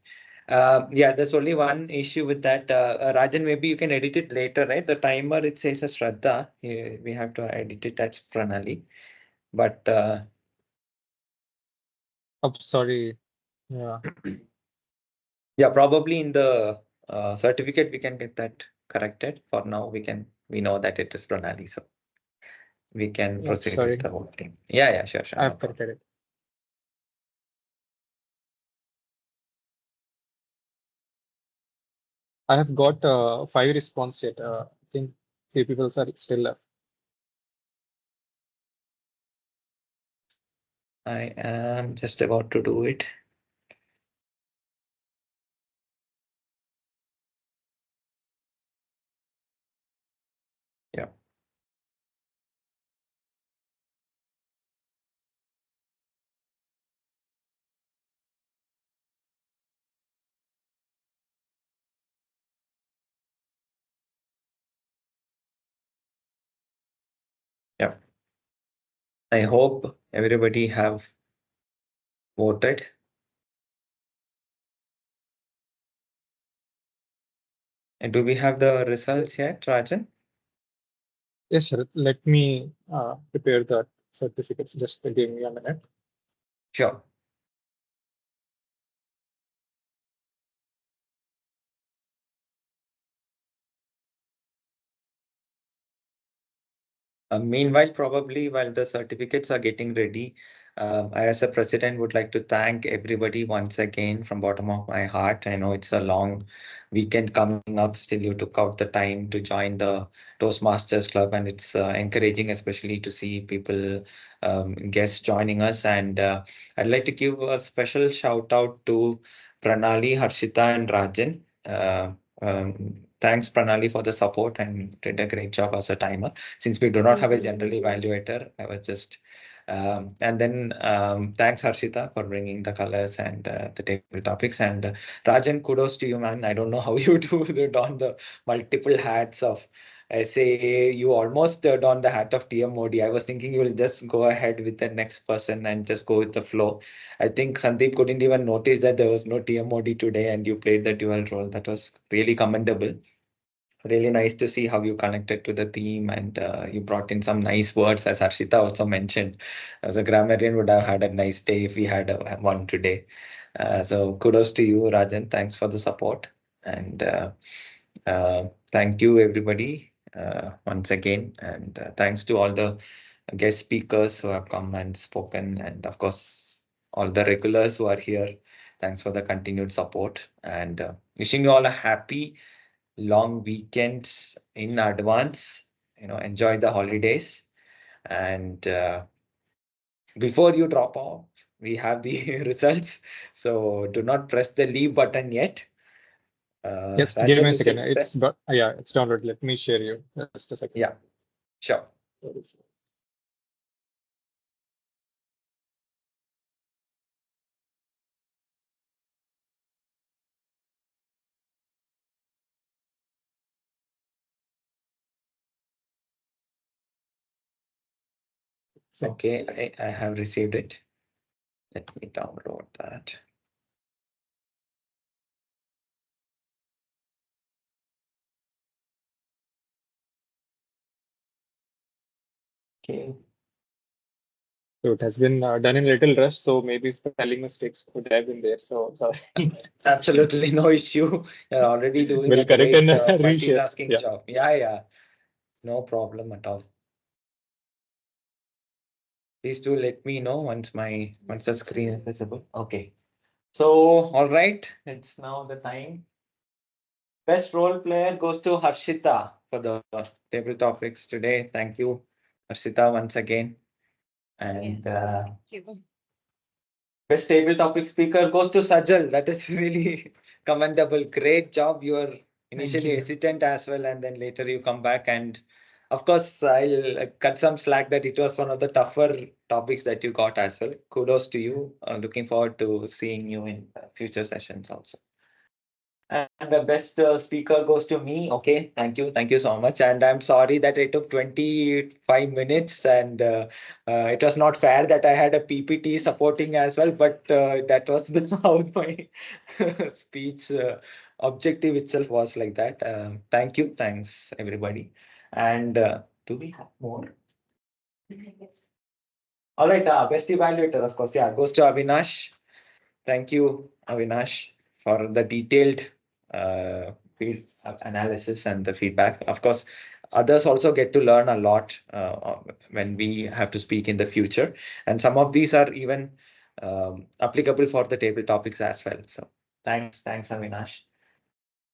Yeah, there's only one issue with that. Rajan, maybe you can edit it later, right? The timer, it says a Shraddha. We have to edit it as Pranali. But Oh, sorry. Yeah. yeah, probably in the certificate we can get that corrected. For now, we know that it is Pranali, so we can Yep, proceed with sorry. the whole thing. Yeah, sure, no I've problem. corrected it. I have got 5 response yet. I think 3 people are still left. I am just about to do it. Yeah. Yeah. I hope everybody have voted. And do we have the results yet, Rajan? Yes, sir. Let me prepare the certificates. Just give me a minute. Sure. Meanwhile, probably while the certificates are getting ready, I as a president would like to thank everybody once again from bottom of my heart. I know it's a long weekend coming up. Still, you took out the time to join the Toastmasters Club, and it's encouraging, especially to see people, guests joining us. And I'd like to give a special shout out to Pranali, Harshita, and Rajan. Thanks, Pranali, for the support and did a great job as a timer. Since we do not have a general evaluator, I was just and then thanks Harshita for bringing the colors and the table topics, and Rajan, kudos to you, man. I don't know how you do don the multiple hats of say you almost don the hat of TM Modi. I was thinking you will just go ahead with the next person and just go with the flow. I think Sandeep couldn't even notice that there was no TM Modi today, and you played the dual role. That was really commendable. Really nice to see how you connected to the theme, and you brought in some nice words, as Harshita also mentioned. As a grammarian would have had a nice day if we had one today. So kudos to you, Rajan. Thanks for the support. And thank you, everybody, once again. And thanks to all the guest speakers who have come and spoken. And of course, all the regulars who are here. Thanks for the continued support. And wishing you all a happy long weekends in advance. Enjoy the holidays. And before you drop off, we have the results. So do not press the leave button yet. Yes, give me Rajan, a is second. it? It's yeah, it's downloaded. Let me share you just a second. Yeah, sure. Okay, I have received it. Let me download that. Okay. So it has been done in a little rush, so maybe spelling mistakes could have been there. So Absolutely no issue. You're already doing we'll a correct great and reshare. multitasking Yeah. job. Yeah. No problem at all. Please do let me know once the screen is visible. Okay. So, all right, it's now the time. Best role player goes to Harshita for the table topics today. Thank you, Harshita, once again. And Thank you. best table topic speaker goes to Sajal. That is really commendable. Great job. You were initially you. hesitant as well, and then later you come back. And of course, I'll cut some slack that it was one of the tougher topics that you got as well. Kudos to you. Looking forward to seeing you in future sessions also. And the best speaker goes to me. Okay, thank you so much. And I'm sorry that it took 25 minutes, and it was not fair that I had a PPT supporting as well. But that was how my speech objective itself was like that. Thanks everybody. And do we have more? All right, best evaluator, of course, yeah, goes to Avinash. Thank you, Avinash, for the detailed piece of analysis and the feedback. Of course, others also get to learn a lot when we have to speak in the future. And some of these are even applicable for the table topics as well. So thanks, Avinash.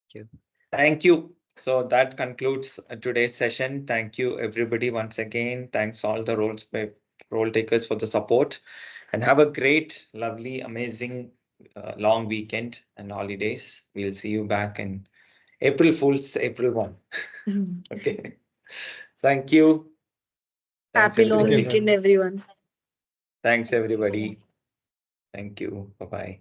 Thank you. Thank you. So that concludes today's session. Thank you, everybody, once again. Thanks all the role takers for the support, and have a great, lovely, amazing long weekend and holidays. We'll see you back in April Fool's April 1. Okay. Thank you. Thanks, Happy long Thank you. everybody. weekend, everyone. Thanks, everybody. Thank you. Bye bye.